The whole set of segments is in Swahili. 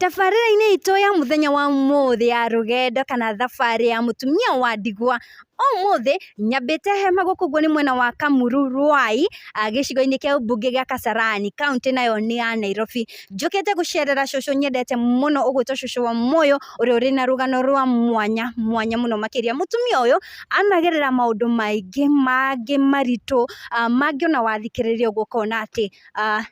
Tabarĩra-inĩ itũ ya mũthenya wa ũmũthĩ ya rũgendo kana thabarĩ ya mũtumia wa ndigwa, ũmũthĩ nyambĩte hema gũkũ ũguo nĩ mwena wa Kamuru Ruai, gĩcigo-inĩ kĩa ũmbunge gĩa Kasarani, kaũntĩ nayo nĩ ya Nairobi. Njũkĩte gũcerera cũcũ nyendete mũno ũgwĩtwo cũcũ wa Moyo, ũrĩa ũrĩ na rũgano rwa mwanya mũno makĩria. Mũtumia ũyũ anagerera maũndũ maingĩ mangĩ maritũ, mangĩ ona wathikĩrĩria ũguo ũkona atĩ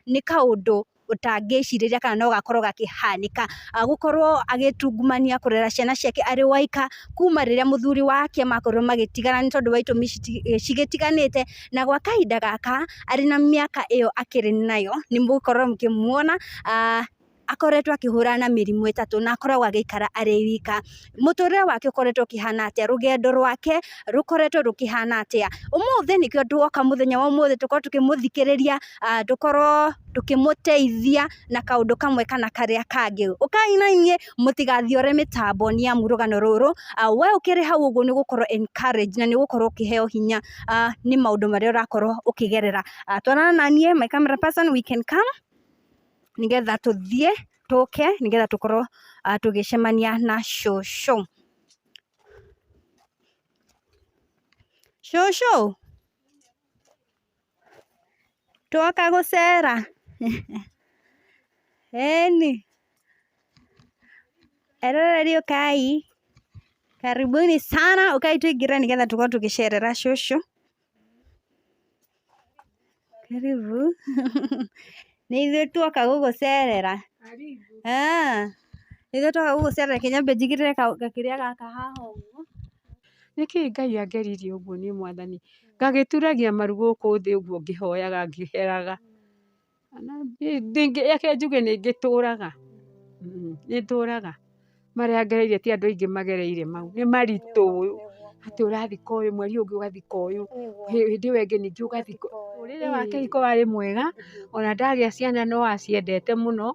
nĩ kaũndũ ũtangĩcirĩria kana no gakorwo gakĩhanĩka. Gũkorwo agĩtungumania kũrera ciana ciake arĩ waika kuma rĩrĩa mũthuri wake makorwo magĩtigana nĩ tondũ wa itũmi cigĩtiganĩte, na gwa kahinda gaka arĩ na mĩaka ĩyo akĩrĩ nayo, nĩ mũgũkorwo mũkĩmuona akoretwo akĩhũrana na mĩrimũ ĩtatũ na akoragwo agĩikara arĩ wika. Mũtũrĩre wake ũkoretwo ũkĩhana atĩa, rũgendo rwake rũkoretwo rũkĩhana atĩa? Ũmũthĩ nĩkĩo tuoka mũthenya wa ũmũthĩ tũkorwo tũkĩmũthikĩrĩria, tũkorwo tũkĩmũteithia na kaũndũ kamwe kana karĩa kangĩ. Ũkai na inyuĩ mũtigathiore mĩtambo nĩ amu rũgano rũrũ we ũkĩrĩ hau ũguo nĩ ũgũkorwo encouraged na nĩ ũgũkorwo ũkĩheo hinya nĩ maũndũ marĩa ũrakorwo ũkĩgerera. Twarana na niĩ, my camera person, we can come nĩgetha tũthiĩ tũke nĩgetha tũkorwo tũgĩcemania na cũcũ. Cũcũ, twoka gũcera ĩni, eroreri ũkai, karibuni sana, ũkai tũingĩre nĩgetha tũkorwo tũgĩcerera cũcũ. Karibu. Nĩ ithuĩ tuoka gũgũcerera. Nĩ ithuĩ tuoka gũgũcerera, reke nyambe njigĩrĩre gakĩrĩa gaka haha ũguo. Nĩkĩ Ngai angeririe ũguo nĩ Mwathani, ngagĩturagia maru gũkũ thĩ ũguo ngĩhoyaga ngĩheraga. Reke njuge nĩ ngĩtũraga, nĩ ndũraga. Marĩa ngereire ti andũ aingĩ magereire mau, nĩ maritũ. Atĩ ũrathika ũyũ, mweri ũngĩ ũgathika ũyũ, hĩndĩ ĩyo ĩngĩ ningĩ ũgathika. Mũtũrĩre wa kĩhiko warĩ mwega, ona ndagĩa ciana no aciendete mũno,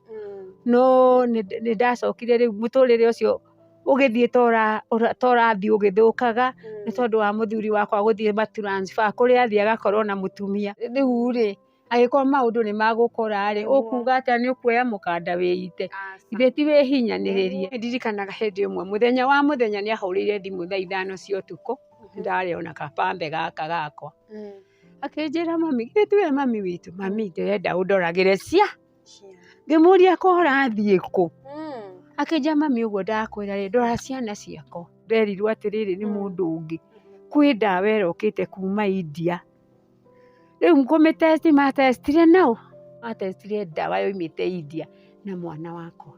no nĩ ndacokire rĩu mũtũrĩre ũcio ũgĩthiĩ ta ũrathiĩ ũgĩthũkaga nĩ tondũ wa mũthuri wakwa gũthiĩ ma-transfer kũrĩa athiĩ agakorwo na mũtumia. Rĩu rĩ, agĩkorwo maũndũ nĩ magũkora rĩ, ũkuga atĩa nĩ ũkuoya mũkanda wĩite? Githĩ ti wĩhinyanĩrĩrie? Nĩ ndirikanaga hĩndĩ ĩmwe mũthenya nĩ ahũrĩire thimũ thaa 5 cia ũtukũ, ndarĩ ona kabambe gaka gakwa. Akĩnjĩra mami, githĩ tiwe mami witũ? Mami, ndĩrenda ũndoragĩre cia. Ngĩmũria ko ũrathiĩ kũ? Akĩnjĩra mami, ũguo ndakwĩra rĩ, ndora ciana ciakwa. Nderirwo atĩrĩrĩ nĩ mũndũ ũngĩ, kwĩ ndawa ĩrokĩte kuma India. Rĩu kũmĩtesti matestire naũ, matestire ndawa yoimĩte India na mwana wakwa.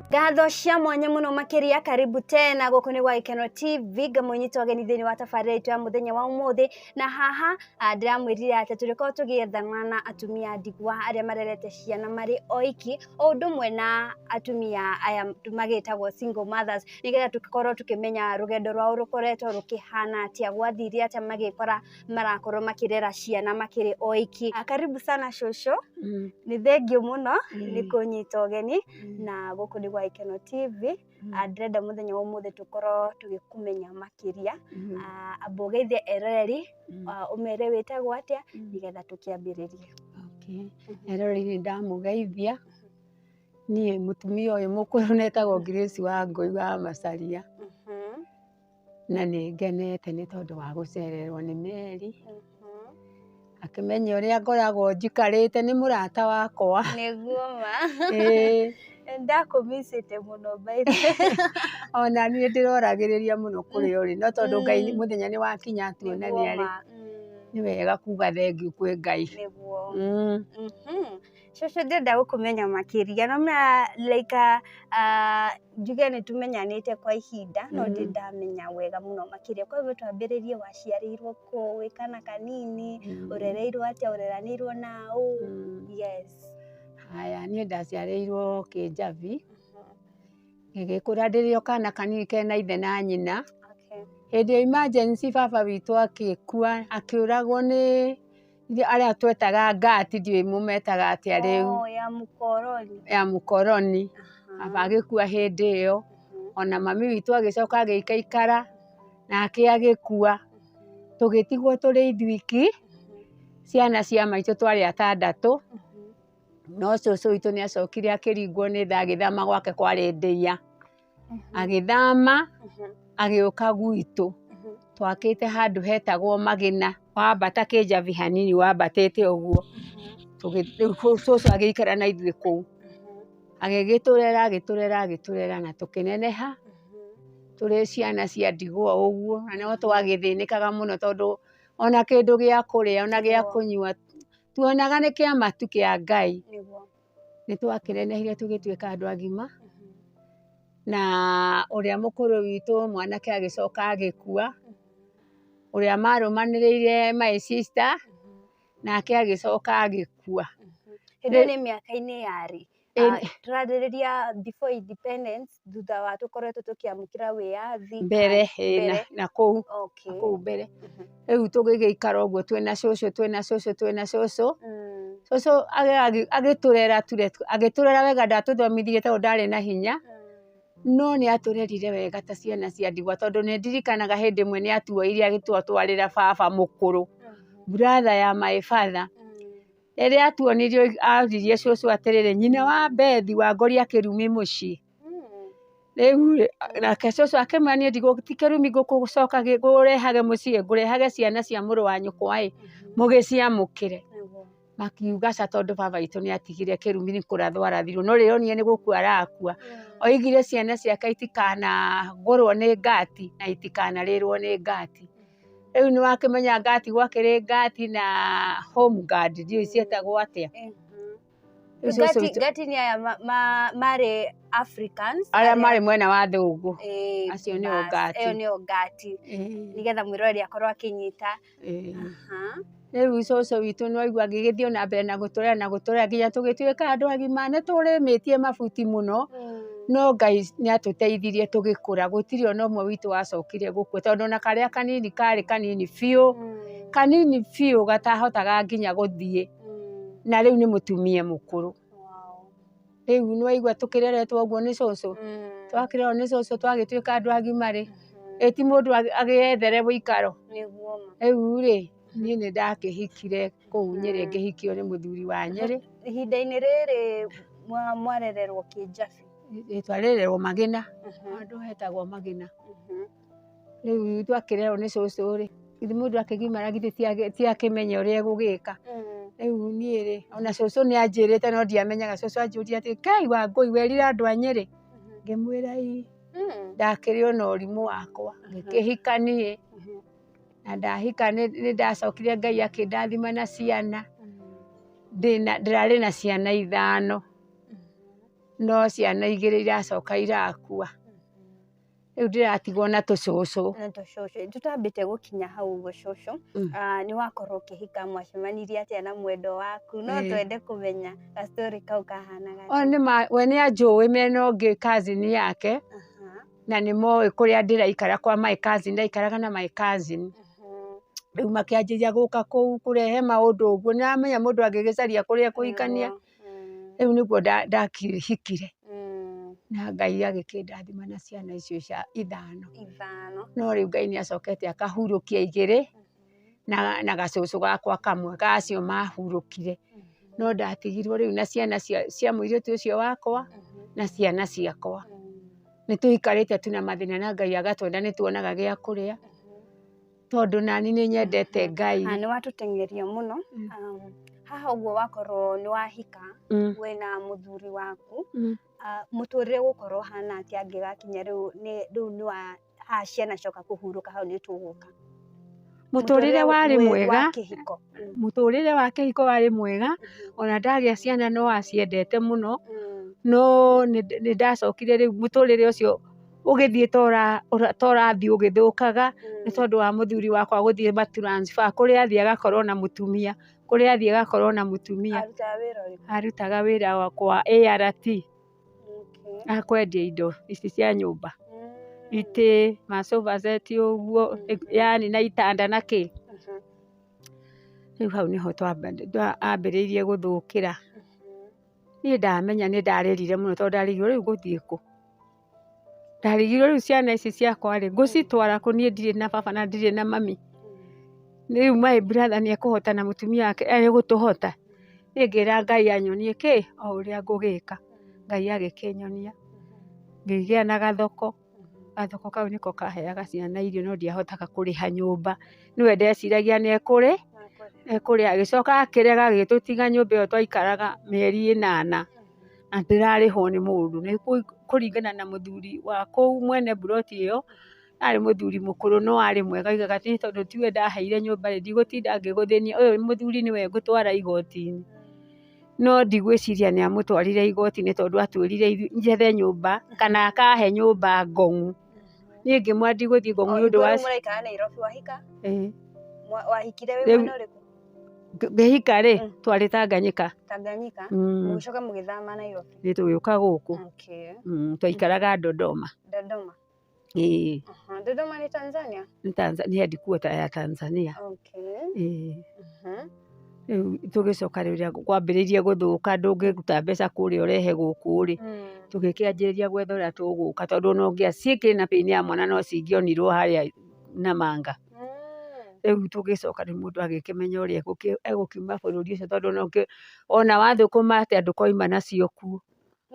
Ngatho cia mwanya mũno makĩria, karibu tena gũkũ nĩ gwa Gĩkeno TV, ngamũnyita ũgeni thĩinĩ wa tabarĩra itũ ya mũthenya wa ũmũthĩ, na haha ndĩramwĩrire atĩ tũrĩkorwo tũgĩethana na atumia ndigwa arĩa marerete ciana marĩ oiki, o ũndũ ũmwe na atumia aya magĩtagwo single mothers, nĩgetha tũkorwo tũkĩmenya rũgendo rwao rũkoretwo rũkĩhana atĩa, gwathire atĩa magĩkora marakorwo makĩrera ciana makĩrĩ oiki. Karibu sana cũcũ, nĩ thengiũ mũno nĩ kũnyita ũgeni na gũkũ nĩ gwa Gĩkeno TV. Ndĩrenda mũthenya wa ũmũthĩ tũkorwo tũgĩkũmenya makĩria, amba ũgeithie eroreri, ũmere wĩtagwo atĩa nĩgetha tũkĩambĩrĩrie. Eroreri nĩ ndamũgeithia, niĩ mũtumia ũyũ mũkũrũ netagwo Grace Wangũi wa Macharia, na nĩ ngenete nĩ tondũ wa gũcererwo nĩ Mary, akĩmenya ũrĩa ngoragwo njikarĩte, nĩ mũrata wakwa. Nĩguo ma. Ndakũmicĩte mũno by the way. Ona niĩ ndĩroragĩrĩria mũno kũrĩa ũrĩ, no tondũ Ngai mũthenya nĩ wakinya tuonania rĩ, nĩ wega kuga thengiũ kwĩ Ngai. Nĩguo. Cũcũ, ndĩrenda gũkũmenya makĩria, no like njuge nĩ tũmenyanĩte kwa ihinda, no ndamenya wega mũno makĩria. Kwa hivyo twambĩrĩrie, waciarĩirwo kũ, wĩ kana kanini, ũrereirwo atĩa, ũreranĩirwo naũ? Yes. Haya, niĩ ndaciarĩirwo Kĩnjabi, ngĩgĩkũra ndĩrĩ o kana kanini kena ithe na nyina. Hĩndĩ ya emergency baba witũ agĩkua, akĩũragwo nĩ arĩa twetaga ngati, ndiũĩ mũmetaga atĩa rĩu. Ya mũkoroni. Ya mũkoroni. Baba agĩkua hĩndĩ ĩyo, ona mami witũ agĩcoka agĩikaikara nake agĩkua, tũgĩtigwo tũrĩ ithuiki, ciana cia maitũ twarĩ 6, no cũcũ witũ nĩ acokire akĩringwo nĩ tha agĩthama gwake kwarĩ Ndeiya, agĩthama agĩũka gwitũ, twakĩte handũ hetagwo Magĩna, wambata kĩnjabi hanini wambatĩte ũguo, rĩu cũcũ agĩikara na ithuĩ kũu, agĩtũrera na tũkĩneneha, tũrĩ ciana cia ndigwa ũguo, na no twagĩthĩnĩkaga mũno tondũ ona kĩndũ gĩa kũrĩa ona gĩa kũnyua tuonaga nĩ kĩa matu kĩa Ngai, nĩ twakĩnenehire tũgĩtuĩka andũ agima, na ũrĩa mũkũrũ witũ mwanake agĩcoka agĩkua, ũrĩa marũmanĩrĩire my sister nake agĩcoka agĩkua. Hĩndĩ nĩ mĩaka-inĩ yarĩ tũrarĩrĩria before independence, thutha wa tũkoretwo tũkĩamũkĩra wĩyathi mbere na kũu mbere, rĩu tũgĩgĩikara ũguo twĩna cũcũ, cũcũ agĩtũrera wega, ndatũthomithirie tondũ ndarĩ na hinya, no nĩ atũrerire wega ta ciana cia ndigwa, tondũ nĩ ndirikanaga hĩndĩ ĩmwe nĩ atuoire agĩtwatwarĩra baba mũkũrũ, brother ya my father, rĩrĩa atuonirie aririe cũcũ atĩrĩrĩ, nyina wa Bethi Wangũri akĩrumi mũciĩ, rĩu nake cũcũ akĩmũrania ti kĩrumi ngũcoka ngũrehage mũciĩ, ngũrehage ciana cia mũrũ wa nyũkwa mũgĩciamũkĩre, makiuga ca tondũ baba witũ nĩ atigire kĩrumi nĩ kũrathwo arathirwo, no rĩonire nĩ gũkua arakua, oigire ciana ciake itikanagũrwo nĩ ngati na itikanarĩrwo nĩ ngati. Rĩu nĩ wakĩmenya ngati gwakĩrĩ ngati na home guard, ndiũĩ ciĩtagwo atĩa. Ngati nĩ aya marĩ Africans arĩa marĩ mwena wa thũngũ, acio nĩo ngati, ĩyo nĩyo ngati, nĩgetha mwĩroreri akorwo akĩnyita. Rĩu cũcũ witũ nĩ waigua agĩgĩthiĩ ona mbere na gũtũrera nginya tũgĩtuĩka andũ agima, nĩ tũrĩmĩtie mabuti mũno, no Ngai nĩ atũteithirie tũgĩkũra, gũtirĩ ona ũmwe witũ wacokire gũkua, tondũ ona karĩa kanini karĩ kanini biũ gatahotaga nginya gũthiĩ, na rĩu nĩ mũtumia mũkũrũ. Rĩu nĩ waigua tũkĩreretwo ũguo nĩ cũcũ, twakĩrerwo nĩ cũcũ twagĩtuĩka andũ agima rĩ, ti mũndũ agĩethere ũikaro. Rĩu rĩ, niĩ nĩ ndakĩhikire kũu Nyĩrĩ, ngĩhikio nĩ mũthuri wa Nyĩrĩ. Ihinda-inĩ rĩrĩ mwarererwo kĩnjabi? Twarererwo Magĩna, handũ hetagwo Magĩna. Rĩu twakĩrerwo nĩ cũcũ rĩ, githĩ mũndũ akĩgimara githĩ ti akĩmenya ũrĩa egũgĩka. Rĩu niĩ rĩ, ona cũcũ nĩ anjĩrĩte no ndiamenyaga, cũcũ anjũria atĩ Kai Wangũi werire andũ a Nyĩrĩ? Ngĩmwĩra ĩĩ, ndakĩrĩ ona ũrimũ wakwa, ngĩkĩhika niĩ, na ndahika nĩ ndacokire Ngai akĩndathima na ciana, ndĩrarĩ na ciana 5, no ciana 2 iracoka irakua, rĩu ndĩratigwo na tũcũcũ. Tũtambĩte gũkinya hau ũguo cũcũ, nĩ wakorwo ũkĩhika, mwacemanirie atĩa na mwendwa waku? No twende kũmenya ga story kau kahanaga. We nĩ anjũĩ mena ũngĩ cousin yake, na nĩ moĩ kũrĩa ndĩraikara kwa my cousin, ndaikaraga na my cousin. Rĩu makĩanjĩria gũka kũu kũrehe maũndũ ũguo, nĩ wamenya mũndũ angĩgĩcaria kũrĩa ekũhikania, rĩu nĩguo ndakĩhikire, na Ngai agĩkĩndathima na ciana icio 5, no rĩu Ngai nĩ acokete akahurũkia 2 na gacũcũ gakwa kamwe gacio mahurũkire, no ndatigirwo rĩu na ciana cia mũirĩtu ũcio wakwa na ciana ciakwa. Nĩ tũikarĩte tuna mathĩna na Ngai agatwenda nĩ tuonaga gĩa kũrĩa, tondũ nani nĩ nyendete Ngai. Nĩ watũteng'eria mũno. Haha ũguo wakorwo nĩ wahika wĩna mũthuri waku, mũtũrĩre gũkorwo hana atĩa angĩgakinya rĩu nĩ haha ciana coka kũhurũka, hau nĩ tũgũka? Mũtũrĩre warĩ mwega, mũtũrĩre wa kĩhiko warĩ mwega, ona ndagĩa ciana no aciendete mũno, no nĩ ndacokire rĩu mũtũrĩre ũcio ũgĩthiĩ torathiĩ ũgĩthũkaga, nĩ tondũ wa mũthuri wakwa gũthiĩ matransfer, kũrĩa athiĩ agakorwo na mũtumia, kũrĩa athiĩ agakorwo na mũtumia. Arutaga wĩra kwa ART, akwendia indo ici cia nyũmba, itĩ, masofa set ũguo, yani na itanda na kĩ. Rĩu hau nĩho ambĩrĩirie gũthũkĩra. Niĩ ndamenya nĩ ndarĩrire mũno tondũ ndarĩgirwo rĩu gũthiĩ kũ. ndarigirwo rĩu ciana ici ciakwa rĩ ngũcitwara kũ niĩ ndirĩ na baba na ndirĩ na mami rĩu my brother nĩ ekũhota na mũtumia wake egũtũhota niĩ ngĩra Ngai anyonie kĩ o ũrĩa ngũgĩka Ngai agĩkĩnyonia ngĩgĩa na gathoko kau nĩko kaheaga ciana irio no ndiahotaga kũrĩha nyũmba nĩwe ndeciragia nĩ ekũrĩa agĩcoka akĩrega agĩtũtiga nyũmba ĩyo twaikaraga mĩeri 8 na ndĩrarĩhwo nĩ mũndũ nĩ kũringana na mũthuri wa kũu mwene buroti ĩyo arĩ mũthuri mũkũrũ no arĩ mwega augaga atĩ tondũ tiwe ndaheire nyũmba rĩ ndigũtinda ngĩgũthĩnia ũyũ mũthuri nĩwe ngũtwara igoti-inĩ no ndigwĩciria nĩ amũtwarire igoti-inĩ tondũ atwĩrire njethe nyũmba kana akahe nyũmba ngong'u niĩ ngĩmwĩra ndigũthiĩ ngong'u nĩ ũndũ wa mũraikara Nairobi wahika wahikire wĩ mwena ũrĩkũ ngĩhika rĩ twarĩ Tanganyika mũgĩcoka mũgĩthama Nairobi nĩ tũgĩũka gũkũ twaikaraga Dodoma Dodoma nĩ Tanzania nĩ headquarter ya Tanzania rĩu tũgĩcoka rĩrĩa kwambĩrĩirie gũthũka ndũngĩruta mbeca kũrĩa ũrehe gũkũ rĩ tũgĩkĩanjĩrĩria gwetha ũrĩa tũgũka tondũ no ngĩa ciĩkĩrĩ na pĩni ya mwana no cingĩonirwo harĩa Namanga rĩu tũgĩcoka rĩu mũndũ agĩkĩmenya ũrĩa egũkiuma bũrũri ũcio tondũ ona wathũkũma atĩa ndũkoima nacio kuo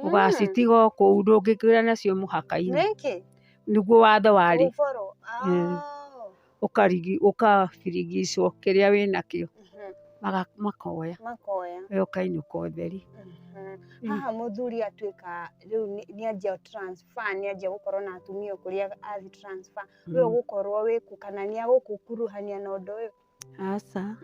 ũgacitiga o kũu ndũngĩkĩra nacio mũhaka-inĩ nĩguo watho warĩ ũkabirigicwo kĩrĩa wĩnakĩo makoya ũkainũka ũtheri haha mũthuri atuĩka rĩu nĩanjia transfer nĩanjia gũkorwo na atumia kũrĩa athi transfer we ũgũkorwo wĩku kana nĩ agũkuruhania na ũndũ ũyũ aca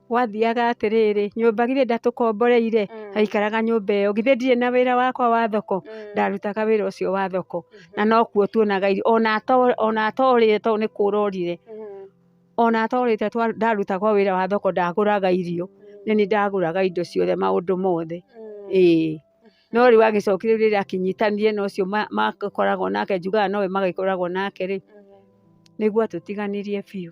wathiaga atĩrĩrĩ nyũmba githĩ ndatũkomboreire aikaraga nyũmba ĩyo githĩ ndirĩ na wĩra wakwa wa thoko ndarutaga wĩra ũcio wa thoko na no kuo tuonaga irio ona atorĩte tondũ nĩ kũrorire ona atorĩte ndarutaga wĩra wa thoko ndagũraga irio nĩ ndagũraga indo ciothe maũndũ mothe no rĩu agĩcokire rĩrĩa akinyitanire na ũcio makoragwo nake njugaga nowe magĩkoragwo nake rĩ nĩguo atũtiganirie biũ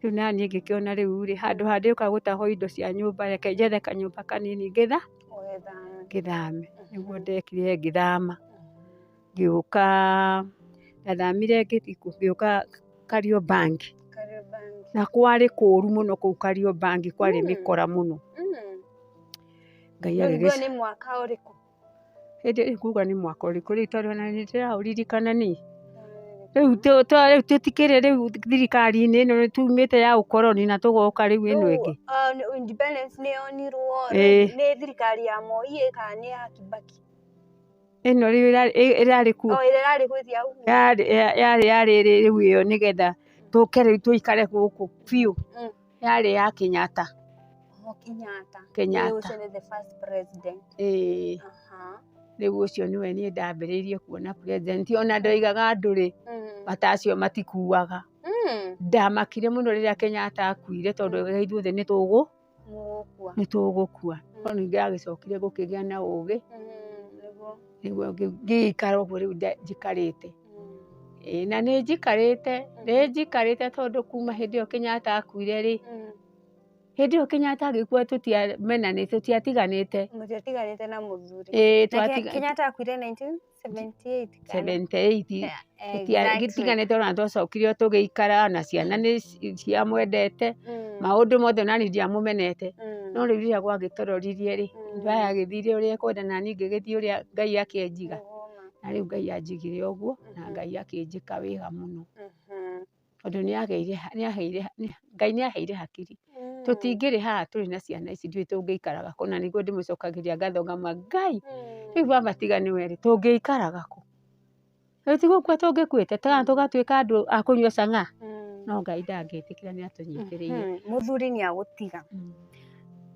rĩu naniĩ ngĩkĩona rĩu rĩ handũ ha ndĩũka gũtahwo indo cia nyũmba reke njethe kanyũmba kanini ngĩthame nĩguo ndekire ngĩthama ngĩũka ndathamire ngĩũka Kariobangi na kwarĩ kũũru mũno kũu Kariobangi kwarĩ mĩkora mũno Ngai agĩgĩca nĩ mwaka ũrĩkũ hĩndĩ kuga nĩ mwaka ũrĩkũ rĩu tondũ ona nĩ ndĩraũririkana niĩ rĩu tũtikĩrĩ rĩu thirikari-inĩ ĩno tumĩte ya ũkoroni na tũgoka rĩu ĩno ĩngĩ independence nĩ yonirwo nĩ thirikari ya Moi kana nĩ ya Kibaki ĩno rĩu ĩrarĩ kuo yarĩ rĩu ĩyo nĩgetha tũke rĩu tũikare gũkũ biũ yarĩ ya Kenyatta Kenyatta ũcio nĩ the first president rĩu ũcio nĩwe niĩ ndambĩrĩirie kuona president ona ndoigaga andũ rĩ matacio matikuaga ndamakire mũno rĩrĩa Kenyatta akuire tondũ ithuothe nĩ tũgũkua no ningĩ agĩcokire gũkĩgĩa na ũgĩ nĩguo ngĩikara ũguo rĩu njikarĩte na nĩ njikarĩte tondũ kuma hĩndĩ ĩyo Kenyatta akuire rĩ hĩndĩ ĩyo Kenyatta agĩkua tũtiamenanĩte mũtiatiganĩte na mũthuri Kenyatta akuire 1978 gĩtiganĩte ona twacokire tũgĩikara na ciana nĩ ciamwendete maũndũ mothe nani ndiamũmenete no rĩu rĩrĩa gwagĩtororirie rĩ ndaya agĩthire ũrĩa ekwenda na niĩ ngĩgĩthiĩ ũrĩa Ngai akĩnjiga na rĩu Ngai anjigire ũguo na Ngai akĩnjĩka wĩga mũno tondũ Ngai nĩ aheire hakiri tũtingĩrĩ haha tũrĩ na ciana ici ndiũĩ tũngĩikaraga kũ na nĩguo ndĩmũcokagĩria ngatho ngama Ngai rĩu wamatiga nĩwe rĩ tũngĩikaraga kũ rĩu ti gũkua tũngĩkuĩte kana tũgatuĩka andũ a kũnyua cang'a no Ngai ndangĩtĩkĩra nĩ atũnyitĩrĩire mũthuri nĩ agũtiga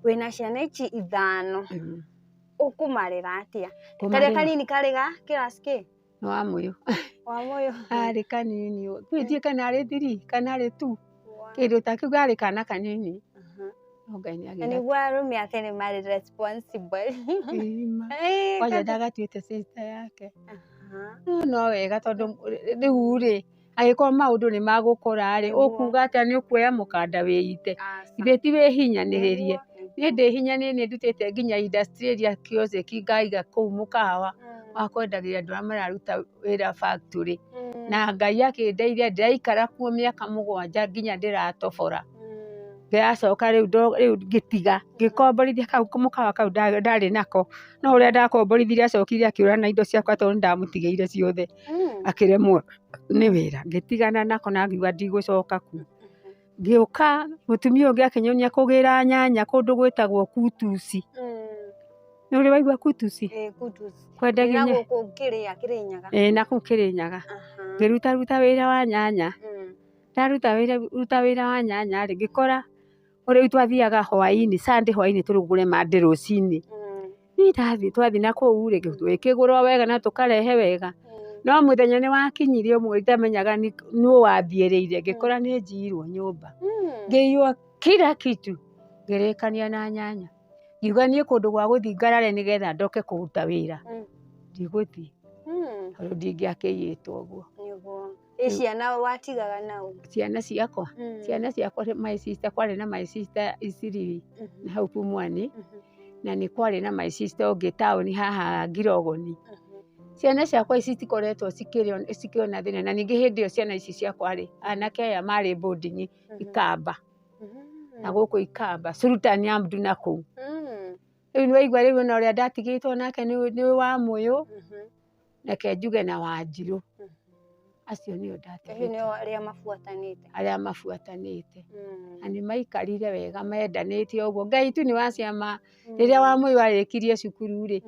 wĩna ciana ici 5 ũkũmarera atĩa karĩa kanini karĩ ga kĩrasi kĩ wa mũyũ arĩ kanini ndiũĩ kana arĩ 3 kana arĩ 2 kĩndũ ta kĩu arĩ kana kanini nĩguo arũme ake nĩ marĩ responsible kwanja ndagatuĩte sister yake no wega tondũ rĩu rĩ agĩkorwo maũndũ nĩ magũkora rĩ ũkuga atĩa nĩ ũkuoya mũkanda wĩite ithe ti wĩhinyanĩrĩrie niĩ ndĩhinyanĩrie ndutĩte nginya industry area kiosk ngaiga kũu mũkawa kwendagĩria andũ arĩa mararuta wĩra factory. Na Ngai akĩndeithia ndĩraikara kuo mĩaka 7 nginya ndĩratobora. Ngĩracoka rĩu ngĩtiga ngĩkomborithia kau mũkawa kau ndarĩ nako. No ũrĩa ndakomborithirie acokire akĩũra na indo ciakwa tondũ nĩndamũtigĩire ciothe. Akĩremwo nĩ wĩra ngĩtigana nako na ngiuga ndigũcoka kuo. Ngĩũka mũtumia ũngĩ akĩnyonia kũgĩra nyanya kũndũ gwĩtagwo Kutusi. Nĩ ũrĩ waigua Kutusi? Kutusi. Kwendagia Na gũkũ Kĩrĩnyaga. Na kũu Kĩrĩnyaga. Ngĩruta wĩra wa nyanya. Ndaruta wĩra wa nyanya rĩ ngĩkora ũrĩa twathiaga hwaĩ-inĩ Sunday hwaĩ-inĩ tũrugũre mandĩ rũcinĩ. Niĩ twathiĩ na kũu rĩ twĩkĩgũra wega na tũkarehe wega. No mũthenya nĩ wakinyire ũmwe itamenyaga nũ wathiereire ngĩkora nĩ njiyirwo nyũmba. Ngĩiywo kila kitu ngĩrĩkania na nyanya. Ngiuga niĩ kũndũ gwa gũthiĩ ngarare nĩgetha ndoke kũruta wĩra. Ndigũthiĩ. Tondũ ndingĩakĩiyĩtwo ũguo. Ciana watigaga nao? Ciana ciakwa my sister kwarĩ na my sister Isiri na hau Pumwani. Na nĩ kwarĩ na my sister ũngĩ taũni haha Ngirogoni. Ciana ciakwa ici citikoretwo cikĩona thĩna na ningĩ hĩndĩ ĩyo ciana ici ciakwa rĩ anake aya marĩ boarding Ikamba. Na gũkũ Ikamba Sultan Amdu na kũu. Rĩu nĩ waigua rĩu ona ũrĩa ndatigĩtwo nake nĩ wa Mũyũ reke njuge na Wanjirũ. Acio nĩo ndatigĩtwo. Nĩo arĩa mabuatanĩte. Arĩa mabuatanĩte. Na nĩ maikarire wega mendanĩte ũguo. Ngai tu nĩ wa ciama. Rĩrĩa wa Mũyũ arĩkirie cukuru rĩ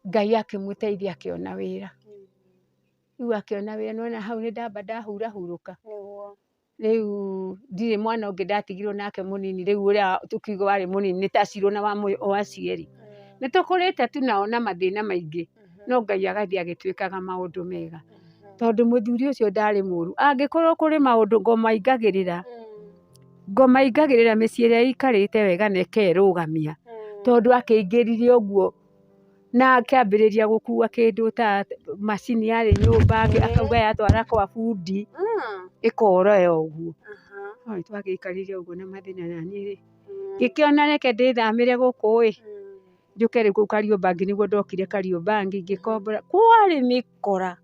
Ngai akĩmũteithia akĩona wĩra. Rĩu akĩona wĩra nona hau nĩ ndamba ndahurahurũka. Rĩu ndirĩ mwana ũngĩ ndatigirwo nake mũnini rĩu ũrĩa tũkiuga warĩ mũnini nĩ Tacirũ na wa Mũyũ o aciari. Nĩ tũkũrĩte tu nao na mathĩna maingĩ. No Ngai agathiĩ agĩtwĩkaga maũndũ mega. Tondũ mũthuri ũcio ndarĩ mũru. Angĩkorwo kũrĩ maũndũ ngomaingagĩrĩra mĩciĩ ĩrĩa ikarĩte wega na ĩkerũgamia. Tondũ akĩingĩrire ũguo na akĩambĩrĩria gũkua kĩndũ ta macini yarĩ nyũmba akauga yatwara kwa bundi ĩkora ũguo. No twagĩikarire ũguo na mathĩna na niĩ rĩ ngĩkĩona reke ndĩthamĩre gũkũ njũke rĩu kũu Kariobangi nĩguo ndokire Kariobangi ngĩkombora kwarĩ mĩkora.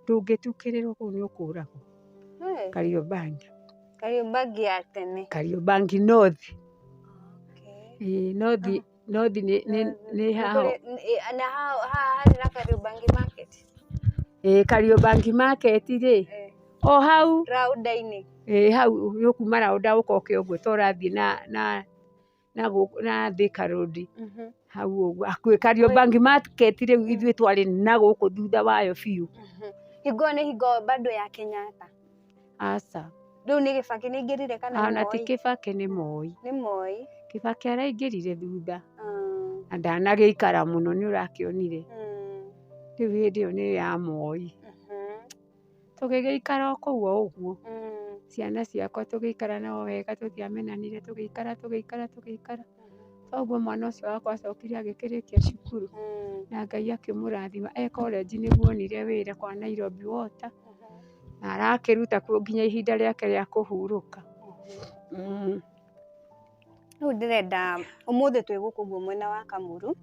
Ndũngĩtukĩrĩrwo kũu nĩ ũkũragwo. Kariobangi. Kariobangi ya tene. Kariobangi North. North nĩ haho. Na harĩ na Kariobangi market. Kariobangi market rĩ o hau Raunda-inĩ. Hau nĩũkuma Raunda ũkoke ũguo to ũrathiĩ na Thika Road. Hau ũguo hakuhĩ Kariobangi market rĩu ithuĩ twarĩ na gũkũ thutha wayo biũ. Hingo nĩ hingo bado ya Kenyatta. Aca. Rĩu nĩ Kibaki nĩ aingĩrire kana Moi? Ona ti Kibaki nĩ Moi. Nĩ Moi. Kibaki araingĩrire thutha. Na ndanagĩikara mũno nĩ ũrakĩonire. Rĩu hĩndĩ ĩyo nĩ ya Moi. Tũgĩgĩikara o kũu o ũguo. Ciana ciakwa tũgĩikara nao wega tũtiamenanire tũgĩikara. Ũguo mwana ũcio wakwa acokire agĩkĩrĩkia cukuru. Na Ngai akĩmũrathima college nĩguo onire wĩra kwa Nairobi Water. Na arakĩruta kuo nginya ihinda rĩake rĩa kũhurũka. Rĩu ndĩrenda ũmũthĩ twĩ gũkũ guo mwena wa Kamuru.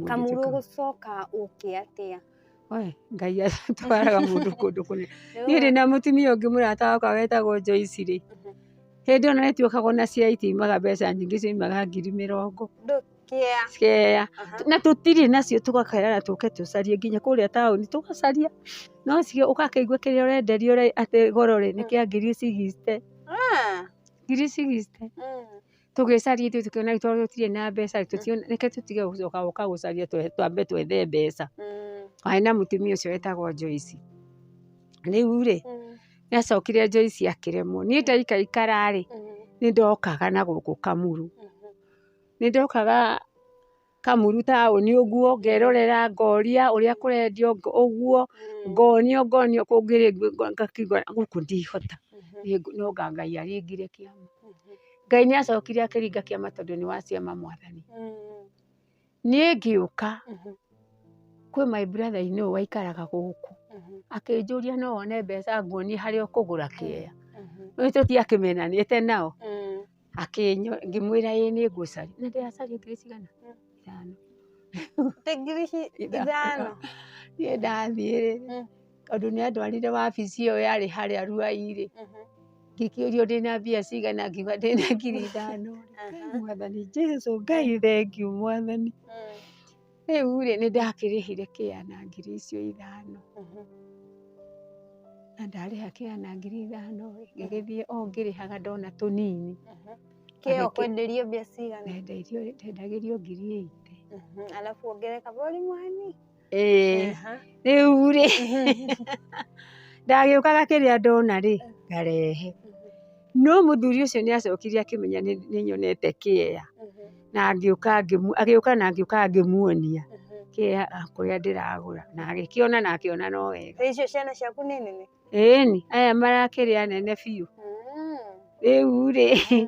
Kamuru gũcoka ũkĩ atĩa? Ngai atwaraga mũndũ kũndũ kũnene. Niĩ ndĩ na mũtumia ũngĩ mũrata wakwa wetagwo Joyce rĩ. Hĩndĩ ona nĩtuĩkagwo na cia itiumaga mbeca nyingĩ cioimaga 20,000. Kĩa. Na tũtirĩ nacio tũgakĩrana tũke tũcarie nginya kũrĩa taũni tũgacaria. No cio ũgakĩigua kĩrĩa ũrenderio atĩ goro rĩ nĩ kĩa 60,000. 60,000. Tũgĩcaria ithuĩ tũkĩona tondũ tũtirĩ na mbeca reke tũtige gũcoka gũcaria twambe twethe mbeca. Harĩ na mũtumia ũcio wetagwo Joyce. Rĩu rĩ nĩacokire Joyce akĩremwo. Niĩ ndaikaikara rĩ nĩ ndokaga na gũkũ Kamuru. Nĩ ndokaga Kamuru taũni ũguo ngerorera ngoria ũrĩa kũrendio ũguo ngonio ngakiuga gũkũ ndihota. No Ngai aringire kĩama. Ngai nĩacokire akĩringa kĩama tondũ nĩ wa ciama Mwathani. Niĩ ngĩũka kwĩ my brother inũ waikaraga gũkũ. Akĩnjũria no wone mbeca nguonie harĩa ũkũgũra kĩea. Nĩ tũtiakĩmenanĩte nao. Ngĩmwĩra ĩĩ nĩ ngũcaria. Na ndĩracaria ngiri cigana? 5. ngiri ithano niĩ ndathiĩ tondũ nĩ andwarire wabici ĩyo yarĩ harĩa Ruai-rĩ, ngĩkĩũrio ndĩna mbia cigana ngiuga ndĩna ngiri ithano. Mwathani Jesũ, Ngai thengiũ Mwathani. Rĩu-rĩ nĩ ndakĩrĩhire kĩea na ngiri icio ithano. Na ndarĩha kĩea na ngiri ithano-rĩ, ngĩgĩthiĩ o ngĩrĩhaga ndona tũnini. Kĩea ũkwenderio mbia cigana? Ndendagĩrio ngiri 80. Alafu wongere kabori mwani. Rĩu-rĩ ndagĩũkaga kĩrĩa ndona-rĩ ngarehe. No mũthuri ũcio nĩ acokirie akĩmenya nĩ nyonete kĩea. Na agĩũka na ngĩũkaga ngĩmuonia kĩea kũrĩa ndĩragũra. Na agĩkĩona na akĩona no wega. Icio ciana ciaku nĩ nene? Ĩni, aya marakĩrĩa nene biũ. Rĩu-rĩ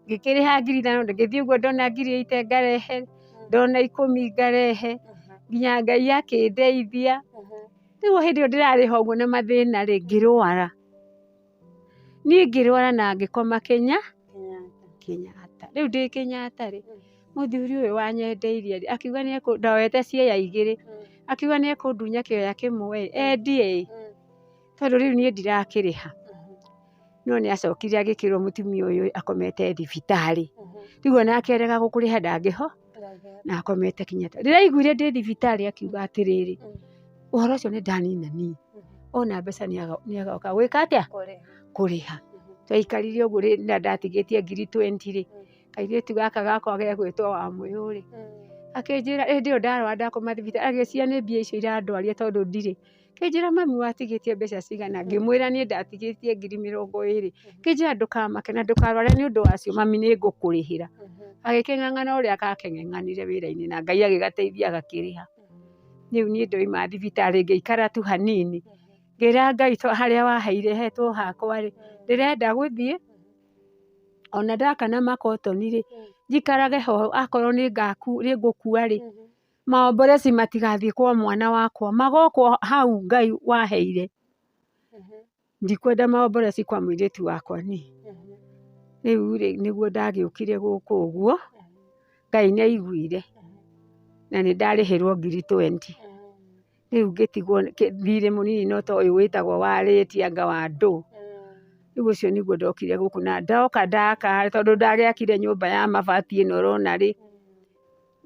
ngĩkĩrĩha ngiri ithano, ngĩthiĩ ũguo ndona ngiri 80 ngarehe, ndona 10 ngarehe, nginya Ngai akĩndeithia. Rĩu o hĩndĩ ĩyo ndĩrarĩha ũguo na mathĩna-rĩ, ngĩrwara. Niĩ ngĩrwara na ngĩkoma Kenyatta. Rĩu ndĩ Kenyatta-rĩ, mũthuri ũyũ wanyendeirie akiuga ndoete ciea 2, akiuga nĩ ekũndunya kĩea kĩmwe endie, tondũ rĩu niĩ ndirakĩrĩha. No nĩ acokire agĩkĩrwo mũtumia ũyũ akomete thibitarĩ. Rĩu onake arega gũkũrĩha ndangĩho na akomete Kenyatta. Ndĩraiguire ndĩ thibitarĩ akiuga atĩrĩrĩ, ũhoro ũcio nĩ ndanina niĩ. Ona mbeca nĩ agoka gwĩka atĩa? Kũrĩha. Twaikarire ũguo na ndatigĩtie ngiri 20-rĩ, kairĩtu gaka gakwa gegwĩtwo Wamũyũ-rĩ, akĩnjĩra hĩndĩ ĩyo ndarwara ndakoma thibitarĩ, agĩciria nĩ mbia icio irandwaria tondũ ndirĩ. Akĩnjĩra mami watigĩtie mbeca cigana? Ngĩmwĩra niĩ ndatigĩtie ngiri 20. Akĩnjĩra ndũkamake na ndũkarware nĩ ũndũ wacio, mami nĩ ngũkũrĩhĩra. Agĩkĩng'ang'ana ũrĩa akakĩng'ang'anire wĩra-inĩ na Ngai agĩgateithia agakĩrĩha. Rĩu niĩ ndoima thibitarĩ ngĩikara tu hanini. Ngĩra Ngai harĩa waheire hetwo hakwa-rĩ, ndĩrenda gũthiĩ ona ndakana makotoni-rĩ, njikarage ho akorwo nĩ ngũkua-rĩ, maomboreci matigathiĩ kwa mwana wakwa, magokwo hau Ngai waheire. Ndikwenda maomboreci kwa mũirĩtu wakwa niĩ. Rĩu-rĩ nĩguo ndagĩũkire gũkũ ũguo, Ngai nĩ aiguire na nĩ ndarĩhĩrwo ngiri 20. Rĩu ngĩtigwo thirĩ mũnini no ta ũyũ wĩtagwo wa rĩti anga wa ndũ. Rĩu ũcio nĩguo ndokire gũkũ na ndoka ndaka tondũ ndagĩakire nyũmba ya mabati ĩno ũrona-rĩ,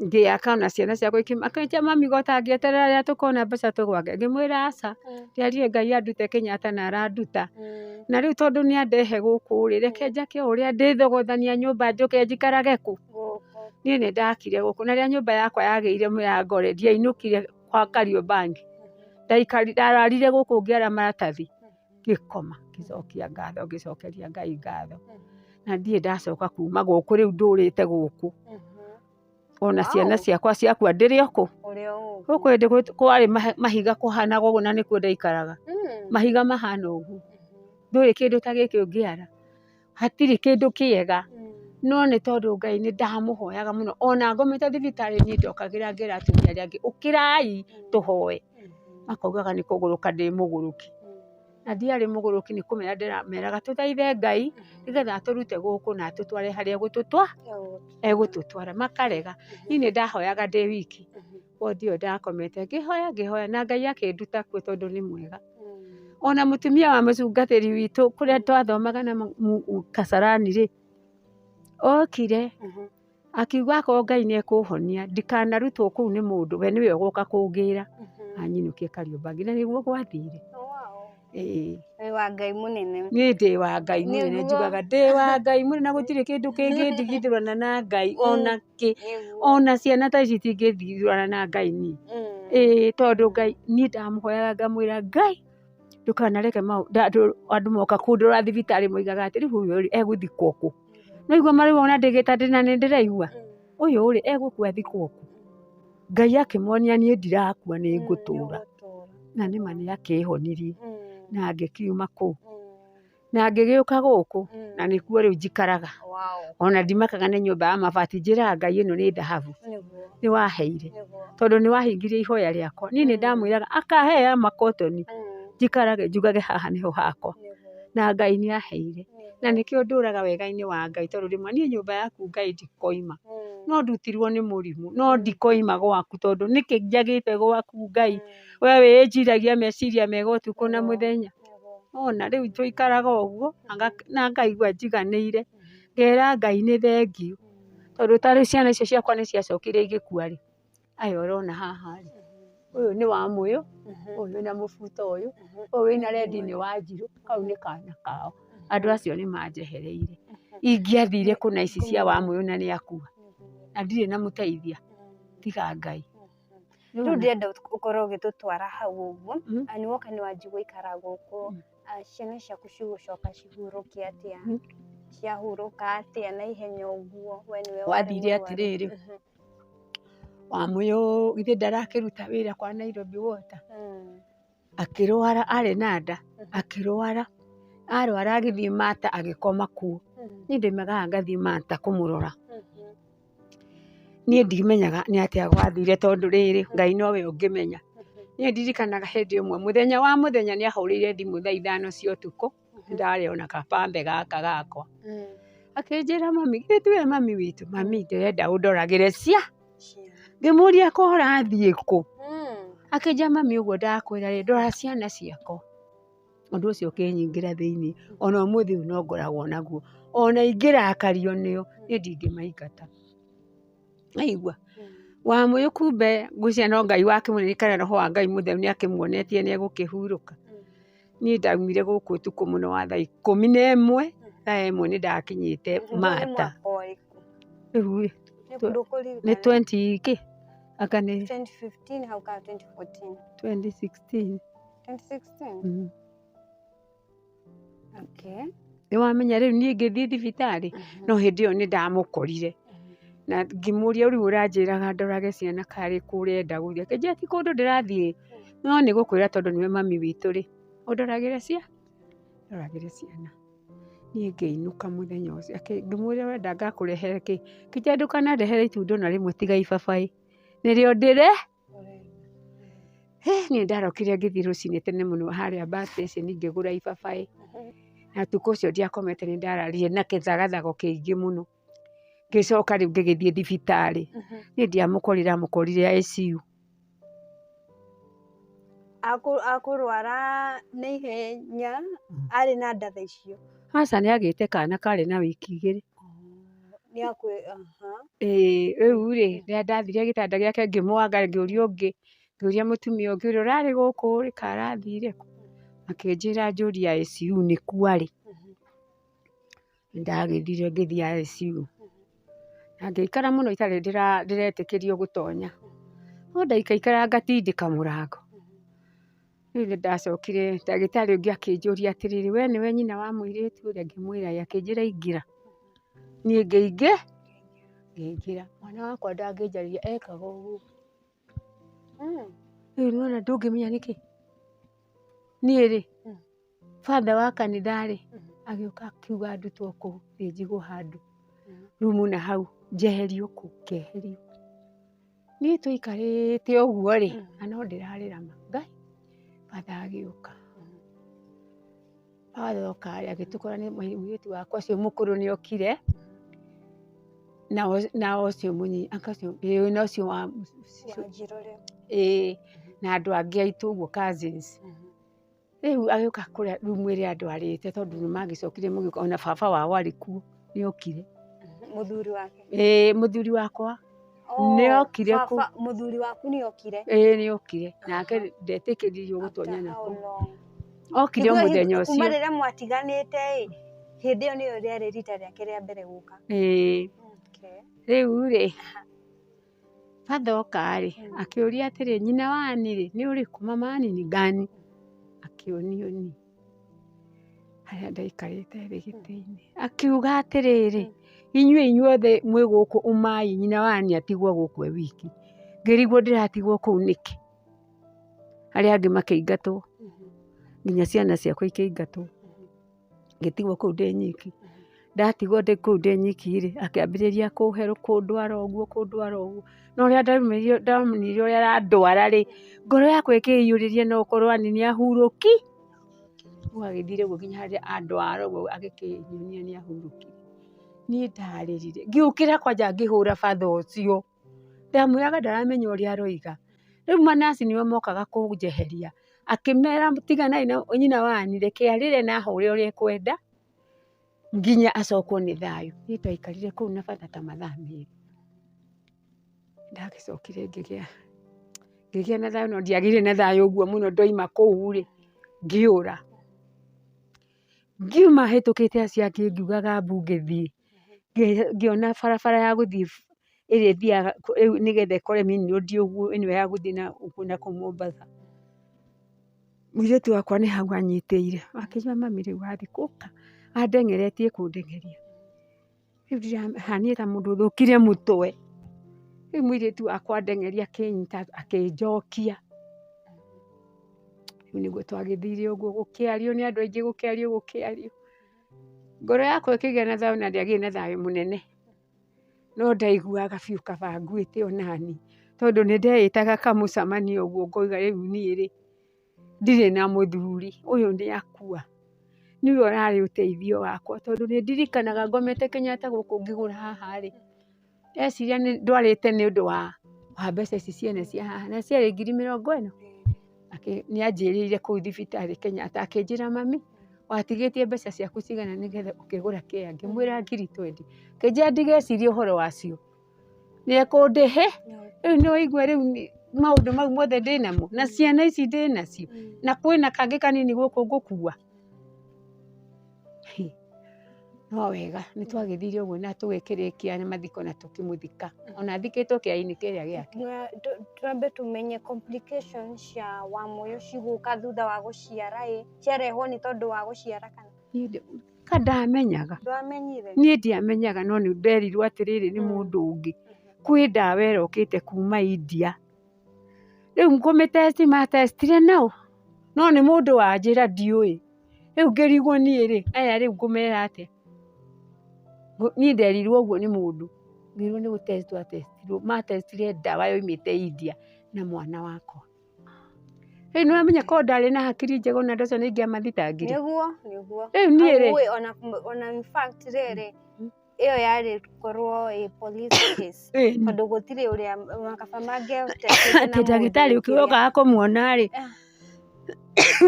ngĩaka na ciana ciakwa akĩnjĩra mami gotangĩeterera rĩrĩa tũkona mbeca tũgwake. Ngĩmwĩra aca, ndiarire Ngai andute Kenyatta na aranduta. Na rĩu tondũ nĩ andehe gũkũ-rĩ, reke njake ũrĩa ndĩthogothania nyũmba njũke njikarage kũ? Niĩ nĩ ndakire gũkũ na rĩrĩa nyũmba yakwa yagĩire mũrango-rĩ, ndiainũkire kwa Kariobangi. Ndararire gũkũ ngĩara maratathi ngĩkoma ngĩcokia ngatho, ngĩcokeria Ngai ngatho. Na ndirĩ ndacoka kuma gũkũ, rĩu ndũrĩte gũkũ. Ona ciana ciakwa ciakua ndĩrĩ o kũ? Gũkũ hĩndĩ kwarĩ mahiga kũhanaga ũguo na nĩkuo ndaikaraga. Mahiga mahana ũguo. Ndũrĩ kĩndũ ta gĩkĩ ũngĩara. Hatirĩ kĩndũ kĩega. No nĩ tondũ Ngai nĩ ndamũhoyaga mũno. Ona ngomete thibitarĩ niĩ ndokagĩra ngera atumia arĩa angĩ, ũkĩrai tũhoe. Makaugaga nĩ kũgũrũka ndĩ mũgũrũki. Na ndiarĩ mũgũrũki, nĩ kũmera ndĩrameraga tũthaithe Ngai nĩgetha atũrute gũkũ na atũtware harĩa egũtũtwara. Makarega. Niĩ nĩ ndahoyaga ndĩ wiki. Wondi ĩyo ndakomete ngĩhoya na Ngai akĩnduta kuo tondũ nĩ mwega. Ona mũtumia wa mũcungatĩri witũ kũrĩa twathomaga na Kasarani-rĩ, okire akiuga akorwo Ngai nĩ ekũhonia ndikanarutwo kũu nĩ mũndũ, we nĩwe ũgũka kũngĩra anyinũkie Kariobangi, na nĩguo gwathire. Wĩ wa Ngai mũnene. Niĩ ndĩ wa Ngai mũnene, njugaga ndĩ wa Ngai mũnene na gũtirĩ kĩndũ kĩngĩndigithũrana na Ngai ona kĩ. Ona ciana ta ici itingĩndigithũrana na Ngai niĩ. Tondũ Ngai niĩ ndamũhoyaga ngamwĩra Ngai ndũkanareke andũ moka kũndũra thibitarĩ moigaga atĩ rĩu ũyũ egũthikwo kũ? Naigua marĩu ona ndĩgĩta na nĩ ndĩraigua ũyũ-rĩ egũkua thikwo kũ? Ngai akĩmonia niĩ ndirakua nĩ ngũtũra. Na nĩma nĩ akĩhonirie na ngĩkiuma kũu na ngĩgĩũka gũkũ na nĩkuo rĩu njikaraga. Ona ndimakaga nĩ nyũmba ya mabati, njĩraga Ngai ĩno nĩ thahabu nĩ waheire, tondũ nĩ wahingirie ihoya rĩakwa. Niĩ nĩ ndamwĩraga akahe ya makotoni njikarage njugage haha nĩho hakwa, na Ngai nĩ aheire. na nĩkĩo ndũraga wega-inĩ wa Ngai tondũ rĩmwe niĩ nyũmba yaku Ngai ndikoima no ndutirwo nĩ mũrimũ no ndikoima gwaku tondũ nĩkĩ njagĩte gwaku Ngai we wĩnjiragia meciria mega ũtukũ na mũthenya ona rĩu tũikaraga ũguo na ngaigua njiganĩire ngera Ngai nĩ thengiũ tondũ tarĩ ciana icio ciakwa nĩ ciacokire igĩkua rĩ aya ũrona haha rĩ ũyũ nĩ Wamũyũ ũyũ wĩna mũbuto ũyũ wĩna rendi nĩ Wanjirũ kau nĩ kana kao andũ acio nĩ manjehereire ingĩathire kũ na ici cia Wamũyũ na nĩ akua na ndirĩ na mũteithia tiga Ngai. Rĩu ndĩrenda ũkorwo ũgĩtũtwara hau ũguo nĩ woka nĩ wanjia gũikara gũkũ ciana ciaku cigũcoka cihurũke atĩa ciahurũka atĩa na ihenya ũguo we nĩwe wathire atĩrĩrĩ Wamũyũ githĩ ndarakĩruta wĩra kwa Nairobi Water akĩrwara arĩ na nda akĩrwara arwara agĩthiĩ Mata agĩkoma kuo niĩ ndaumaga ngathiĩ Mata kũmũrora niĩ ndimenyaga nĩ atĩa gwathire tondũ rĩrĩ Ngai nowe ũngĩmenya niĩ ndirikanaga hĩndĩ ĩmwe mũthenya nĩ ahũrĩire thimũ thaa 5 cia ũtukũ ndarĩ ona kapambe gaka gakwa akĩnjĩra mami githĩ tiwe mami witũ mami ndĩrenda ũndoragĩre cia ngĩmũria ko ũrathiĩ kũ akĩnjĩra mami ũguo ndakwĩra rĩ ndora ciana ciakwa ũndũ ũcio ũkĩnyingĩra thĩinĩ ona ũmũthĩ ũyũ no ngoragwo naguo ona ingĩrakario nĩo niĩ ndingĩmaingata aigua Wamũyũ kumbe ngwĩciria no Ngai wakĩmũnene kana roho wa Ngai mũtheru nĩ akĩmuonetie nĩ egũkĩhurũka niĩ ndaumire gũkũ ũtukũ mũno wa thaa 11 thaa 1 nĩ ndakinyĩte Mata rĩu nĩ 20 kĩ aka nĩ 2015 hau ka 2014 2016 okay nĩ wamenya rĩu niĩ ngĩthiĩ thibitarĩ no hĩndĩ ĩyo nĩ ndamũkorire na ngĩmũria rĩu ũranjĩraga ndorage ciana karĩ kũrĩa enda gũthiĩ akĩnjĩra ti kũndũ ndĩrathiĩ no nĩ gũkwĩra tondũ nĩwe mami witũ rĩ ũndoragĩre ciana niĩ ngĩinũka mũthenya ũcio ngĩmũria wenda ngakũrehere kĩ kĩnja ndũkanandehere itunda na rĩmwe tiga ibabaĩ nĩrĩo ndĩre niĩ ndarokire ngĩthiĩ rũcinĩ tene mũno harĩa bus station ngĩgũra ibabaĩ na tukũ ũcio ndiakomete nĩ ndararire na kĩthagathago kĩingĩ mũno ngĩcoka rĩu ngĩgĩthiĩ thibitarĩ niĩ ndiamũkorire ICU akũrwara na ihenya arĩ na nda icio aca nĩ agĩte kana karĩ na wiki 2 rĩu rĩ rĩrĩa ndathire gĩtanda gĩake ngĩmwanga ngĩũria ũngĩ ngĩũria mũtumia ũngĩ ũrĩa ũrarĩ gũkũ rĩ karathire kũ akĩnjĩra njũrie ICU nĩ kwarĩ ndagĩthire ngĩthiĩ ICU na ngĩikara mũno itarĩ ndĩretĩkĩrio gũtonya no ndaikaikara ngatindĩka mũrango rĩu nĩ ndacokire ndagĩtarĩ ũngĩ akĩnjũria atĩrĩrĩ we nĩwe nyina wa mũirĩtu ũrĩa ngĩmwĩra akĩnjĩra ingĩra niĩ ngĩingĩra mwana wakwa ndangĩnjarĩria ekaga ũguo rĩu nĩwona ndũngĩmenya nĩkĩ niĩ rĩ father wa kanitha rĩ agĩũka akiuga ndutwo kũu thiĩ njigwo handũ rumu na hau njeherio kũ ngeherio niĩ tũikarĩte ũguo rĩ na no ndĩrarĩra Ngai father agĩũka oka agĩtũkora nĩ mũirĩtu wakwa ũcio mũkũrũ nĩ okire na ũcio mũnyi akacio na ũcio wa na andũ angĩ aitũ ũguo cousins rĩu agĩũka kũrĩa rumu ĩrĩa andwarĩte tondũ nĩ magĩcokire mũgĩũka ona baba wao arĩ kuo nĩ okire mũthuri wake mũthuri wakwa nĩ okire kũ mũthuri waku nĩ okire nĩ okire nake ndetĩkĩririo gũtonya nakũu okire mũthenya ũcio kuma rĩrĩa mwatiganĩte hĩndĩ ĩyo nĩyo rĩarĩ rita rĩake rĩa mbere gũka rĩu rĩ father oka rĩ akĩũria atĩrĩ nyina wani rĩ nĩ ũrĩkũ mama wani ni gani akĩonio ni harĩa ndaikarĩte thĩ gĩtĩ-inĩ akiuga atĩrĩrĩ inyuothe mwĩ gũkũ umai nyina wani atigwo gũkũ wiki ngĩrigwo ndĩratigwo kũu nĩkĩ arĩa angĩ makĩingatwo nginya ciana ciakwa ikĩingatwo ngĩtigwo kũu ndĩ nyiki ndatigwo ndĩ kũu ndĩ nyiki rĩ akĩambĩrĩria kũndwara ũguo no ũrĩa ndaumire ũrĩa arandwara rĩ ngoro yakwa ĩkĩiyũrĩria no ũkorwo ani nĩ ahurũki Agĩthire ũguo nginya harĩa andwara ũguo agĩkĩnyonia nĩ ahurũkire. Niĩ ndarĩrire ngĩũkĩra kwanja ngĩhũra batha ũcio, ndamwĩraga ndaramenya ũrĩa aroiga. Rĩu manaci nĩo mokaga kũnjeheria, akĩmera tiganai na nyina wani, reke arĩre na ahũre ũrĩa ekwenda nginya acokwo nĩ thayũ. Niĩ twaikarire kũu na batha ta mathaa merĩ. Ndagĩcokire ngĩgĩa na thayũ, no ndiagĩire na thayũ ũguo mũno ndoima kũu-rĩ ngĩũra. Ngiuma hĩtũkĩte Asia ngiugaga mbu ngĩthiĩ, ngĩona barabara ya gũthiĩ ĩrĩa ĩthiaga nĩgetha ĩkore Main Road ũguo ĩno ya gũthiĩ na kũu Mombasa. Mũirĩtu wakwa nĩ hau anyitĩire, akĩnjũria mami rĩu wathiĩ kũ? Andengeretie kũndengeria. Rĩu ndĩrahania ta mũndũ ũthũkire mũtwe. Rĩu mũirĩtu wakwa andengeria akĩnyita akĩnjokia. Rĩu nĩguo twagĩthire ũguo gũkĩario nĩ andũ aingĩ gũkĩario. Ngoro yakwa ĩkĩgĩa na thayũ na ndiagĩire na thayũ mũnene. No ndaiguaga biũ kaba nguĩte onani. Tondũ nĩ ndeĩtaga kamũcemanio ũguo ngoiga rĩu niĩ-rĩ ndirĩ na mũthuri, ũyũ nĩ akua. Nĩwe ũrarĩ ũteithio wakwa tondũ nĩ ndirikanaga ngomete Kenyatta gũkũ ngĩgũra haha-rĩ, ndeciria ndwarĩte nĩ ũndũ wa mbeca ici ciene cia haha na ciarĩ 40,000. Nĩ anjĩrĩire kũu thibitarĩ Kenyatta akĩnjĩra mami, watigĩtie mbeca ciaku cigana nĩgetha ũkĩgũra kĩea? Ngĩmwĩra 20,000. Akĩnjĩra ndigecirie ũhoro wacio, nĩ ekũndĩhe. Rĩu nĩ waigua rĩu maũndũ mau mothe ndĩnamo na ciana ici ndĩnacio na kwĩna kangĩ kanini gũkũ ngũkua. No wega nĩ twagĩthire ũguo na tũgĩkĩrĩkia mathiko na tũkĩmũthika, ona athikĩtwo kĩaya-inĩ kĩrĩa gĩake. Twambe tũmenye complications cia Wamuyu cigũka thutha wa gũciara-ĩ, ciarehwo nĩ tondũ wa gũciara kana? Ndamenyaga. Ndwamenyire? Niĩ ndiamenyaga, no nĩ nderirwo atĩrĩrĩ nĩ mũndũ ũngĩ, kwĩ ndawa ĩrokĩte kuma India. Rĩu ngũmĩtesti matestire nao, no nĩ mũndũ wanjĩra ndiũĩ. Rĩu ngĩrigwo niĩ-rĩ, aya rĩu ngũmera atĩa? Niĩ nderirwo ũguo nĩ mũndũ, ngĩrwo nĩ gũtestwo atestirwo, matestire ndawa yoimĩte India na mwana wakwa. Rĩu nĩwamenya korwo ndarĩ na hakiri njega ona andũ acio nĩingĩamathitangire. Nĩguo. Rĩu niĩ-rĩ, ona in fact rĩrĩ ĩyo yarĩ korwo ĩ police case tondũ gũtirĩ ũrĩa makaba mangĩtestĩte na mũndũ. Ndagĩtarĩ ũkĩrokaga kũmuona-rĩ,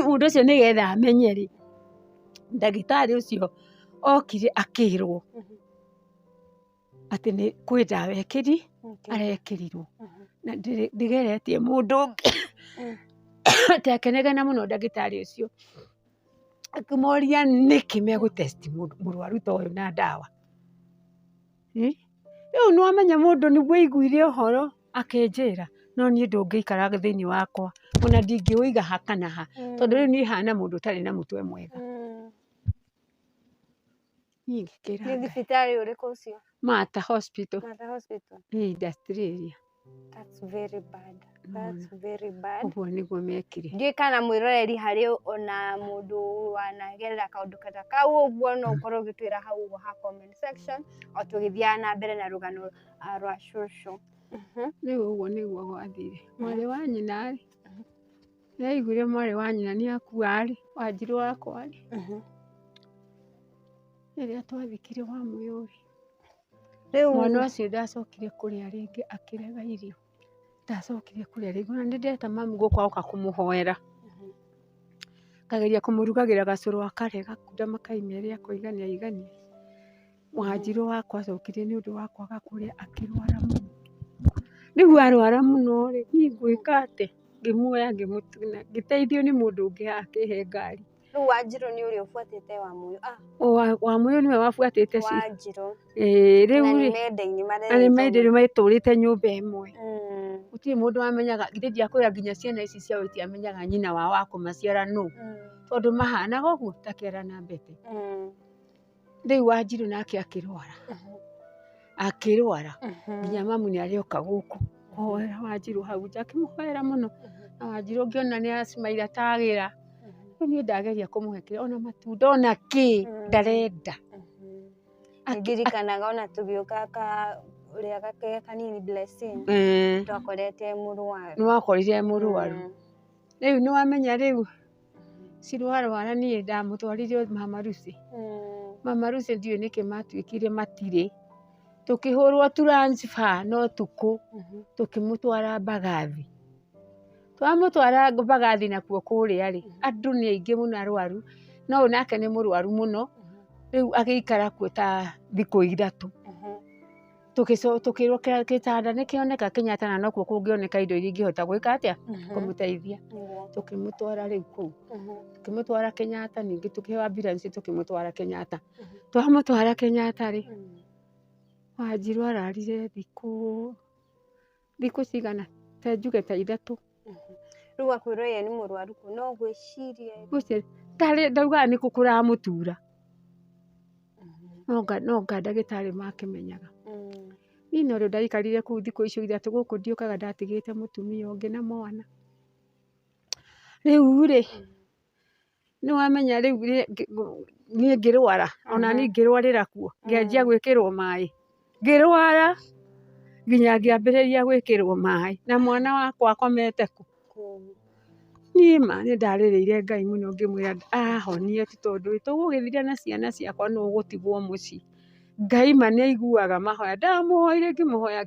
mũndũ ũcio nĩgetha amenye-rĩ, ndagĩtarĩ ũcio okire akĩrwo atĩ kwĩ ndawa ekĩri arekĩrirwo na ndigeretie mũndũ ũngĩ. Tekenegena mũno ndagĩtarĩ ũcio akĩmoria nĩkĩ megũtesti mũrwaru ta ũyũ na ndawa. Rĩu nĩwamenya mũndũ nĩguo aiguire ũhoro akĩnjĩra, no niĩ ndũngĩikara thĩinĩ wakwa ona ndingĩũiga ha kana ha tondũ rĩu niĩ hana mũndũ ũtarĩ na mũtwe mwega. Nĩ thibitarĩ ũrĩkũ ũcio? Mata Hospital. Mata Hospital. Industrial. That's very bad. That's very bad. Ũguo nĩguo mekire. Ndiũĩ kana mwĩroreri harĩ ona mũndũ wanagerera kaũndũ ta kau ũguo no ũkorwo ũgĩtwĩra hau ũguo ha comment section o tũgĩthiaga na mbere na rũgano rwa cũcũ. Rĩu ũguo nĩguo gwathire. Mwarĩ wa nyina-rĩ, nĩaiguire mwarĩ wa nyina nĩakua-rĩ, Wanjirũ wakwa-rĩ, rĩrĩa twathikire Wamuyu-rĩ, mwana ũcio ndacokire kũrĩa rĩngĩ, akĩrega irio, ndacokire kũrĩa rĩngĩ. Ona nĩndeta mami gũkũ agoka kũmũhoera, akageria kũmũrugagĩra gacũrũ akarega, ndamaka merĩ akoigania. Wanjirũ wakwa acokire nĩ ũndũ wa kwaga kũrĩa akĩrwara mũno. Rĩu arwara mũno-rĩ, niĩ ngwĩka atĩ? Ngĩmuoya ngĩmũtuna, ngĩteithio nĩ mũndũ ũngĩ akĩhe ngari. Rĩu Wanjirũ nĩ ũrĩa ũbuatĩte Wamuyu? Wamuyu nĩwe wabuatĩte Wanjirũ. Rĩu-rĩ, na nĩ mendaine matũrĩte nyũmba ĩmwe. Gũtirĩ mũndũ wamenyaga, githĩ ndiakwĩra nginya ciana ici ciao itiamenyaga nyina wao wa kũmaciara nũ, tondũ mahanaga ũguo ta Kĩara na Mbete. Rĩu Wanjirũ nake akĩrwara nginya mamu nĩarĩoka gũkũ kũhoera Wanjirũ hau nja, akĩmũhoera mũno na Wanjirũ ngĩona nĩacimaire atagĩra. Rĩu niĩ ndageria kũmũhe ona matunda ona kĩ ndarenda. Ndirikanaga ona tũgĩũka ũrĩa gake kanini Blessing twakorete mũrwaru. Nĩwakorire mũrwaru. Rĩu nĩwamenya rĩu cirwarwara niĩ ndamũtwarire Mama Lucy. Mama Lucy ndiũĩ nĩkĩ matuĩkire matirĩ, tũkĩhũrwo transfer no tukũ, tũkĩmũtwara Mbagathi. Twamũtwara Mbagathi nakuo kũrĩa rĩ, andũ nĩ aingĩ mũno arwaru, no nake nĩ mũrwaru mũno, rĩu agĩikara kuo ta thikũ ithatũ. Tukĩrwo gĩtanda nĩkĩoneka Kenyatta na nokuo kũngĩoneka indo iria ingĩhota gwĩka atĩa, kũmũteithia. Tũkĩmũtwara rĩu kũu, tũkĩmũtwara Kenyatta, ningĩ tũkĩheo ambulance tũkĩmũtwara Kenyatta. Twamũtwara Kenyatta rĩ, Wanjiru ararire thikũ cigana, ta njuge ta ithatũ. Rĩu akwĩrwo ye nĩ mũrwaru kũ, no gwĩciria ndaugaga nĩkũ kũramũtura, no nga ndagĩtarĩ makĩmenyaga. Niĩ no rĩo ndaikarire kũu thikũ icio ithatũ, gũkũ ndiũkaga ndatigĩte mũtumia ũngĩ na mwana. Rĩu rĩ, nĩwamenya rĩu niĩ ngĩrwara, ona niĩ ngĩrwarĩra kuo, ngĩanjia gwĩkĩrwo maĩ, ngĩrwara nginya ngĩambĩrĩria gwĩkĩrwo maĩ, na mwana wakwa akomete kũ? Niĩ ma nĩ ndarĩrĩire Ngai mũno ngĩmwĩra ahonie tu, tondũ tũgũgĩthira na ciana ciakwa nũ ũgũtigwo mũciĩ. Ngai ma nĩ aiguaga mahoya, ndamũhoire ngĩmũhoya,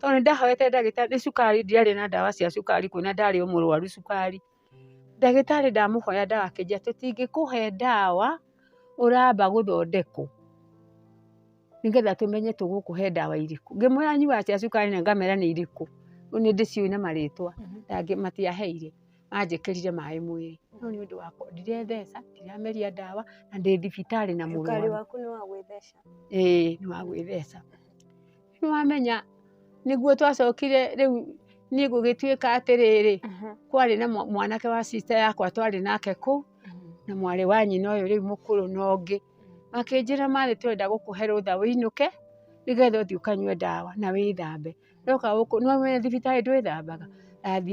tondũ nĩndahoete ndagĩtarĩ cukari, ndiarĩ na ndawa cia cukari kwĩna ndarĩ o mũrwaru cukari. Ndagĩtarĩ ndamũhoya ndawa akĩnjĩra tũtingĩkũhe ndawa ũramba gũthondekwo, nĩgetha tũmenye tũgũkũhe ndawa irĩkũ. Ngĩmwĩra nyuaga cia cukari na ngamera nĩ irĩkũ, rĩu nĩ ndĩciũĩ na marĩtwa, matiaheire, manjĩkĩrire maĩ mwĩrĩ. No nĩ ũndũ wakwa ndiretheca, ndirameria ndawa, na ndĩ thibitarĩ na mũrwaru. Cukari waku nĩ wa gwĩtheca? Ĩĩ nĩ wa gwĩtheca. Nĩwamenya nĩguo twacokire rĩu niĩ gũgĩtuĩka atĩrĩrĩ, kwarĩ na mwanake wa sister yakwa twarĩ nake kũu, na mwarĩ wa nyina ũyũ rĩu mũkũrũ na ũngĩ, makĩnjĩra Marĩ twenda gũkũhe rũtha wĩinũke, nĩgetha ũthiĩ ũkanyue ndawa na wĩthambe. Ndoka gũkũ nĩwamenya thibitarĩ ndwĩthambaga,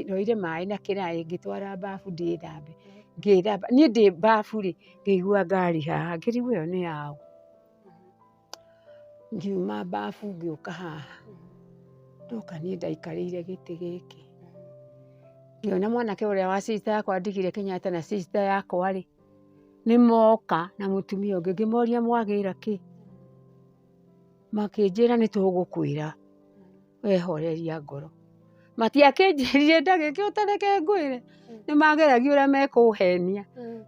ndoire maĩ na kĩraĩ ngĩtwara babu ndĩthambe, ngĩthamba. Niĩ ndĩ babu rĩ, ngĩigua ngari haha, ngĩrigwo ĩyo nĩ yaũ. Ngiuma babu ngĩũka haha, ndoka niĩ ndaikarĩire gĩtĩ gĩkĩ, ngĩona mwanake ũrĩa wa sister yakwa ndigire Kenyatta na sister yakwa rĩ, nĩmoka na mũtumia ũngĩ, ngĩmoria mwagĩra kĩ? Makĩnjĩra nĩtũgũkwĩra wehoreria ngoro. Matiakĩnjĩrire ndagĩke ũtareke ngwĩre, nĩmageragia ũrĩa mekũhenia,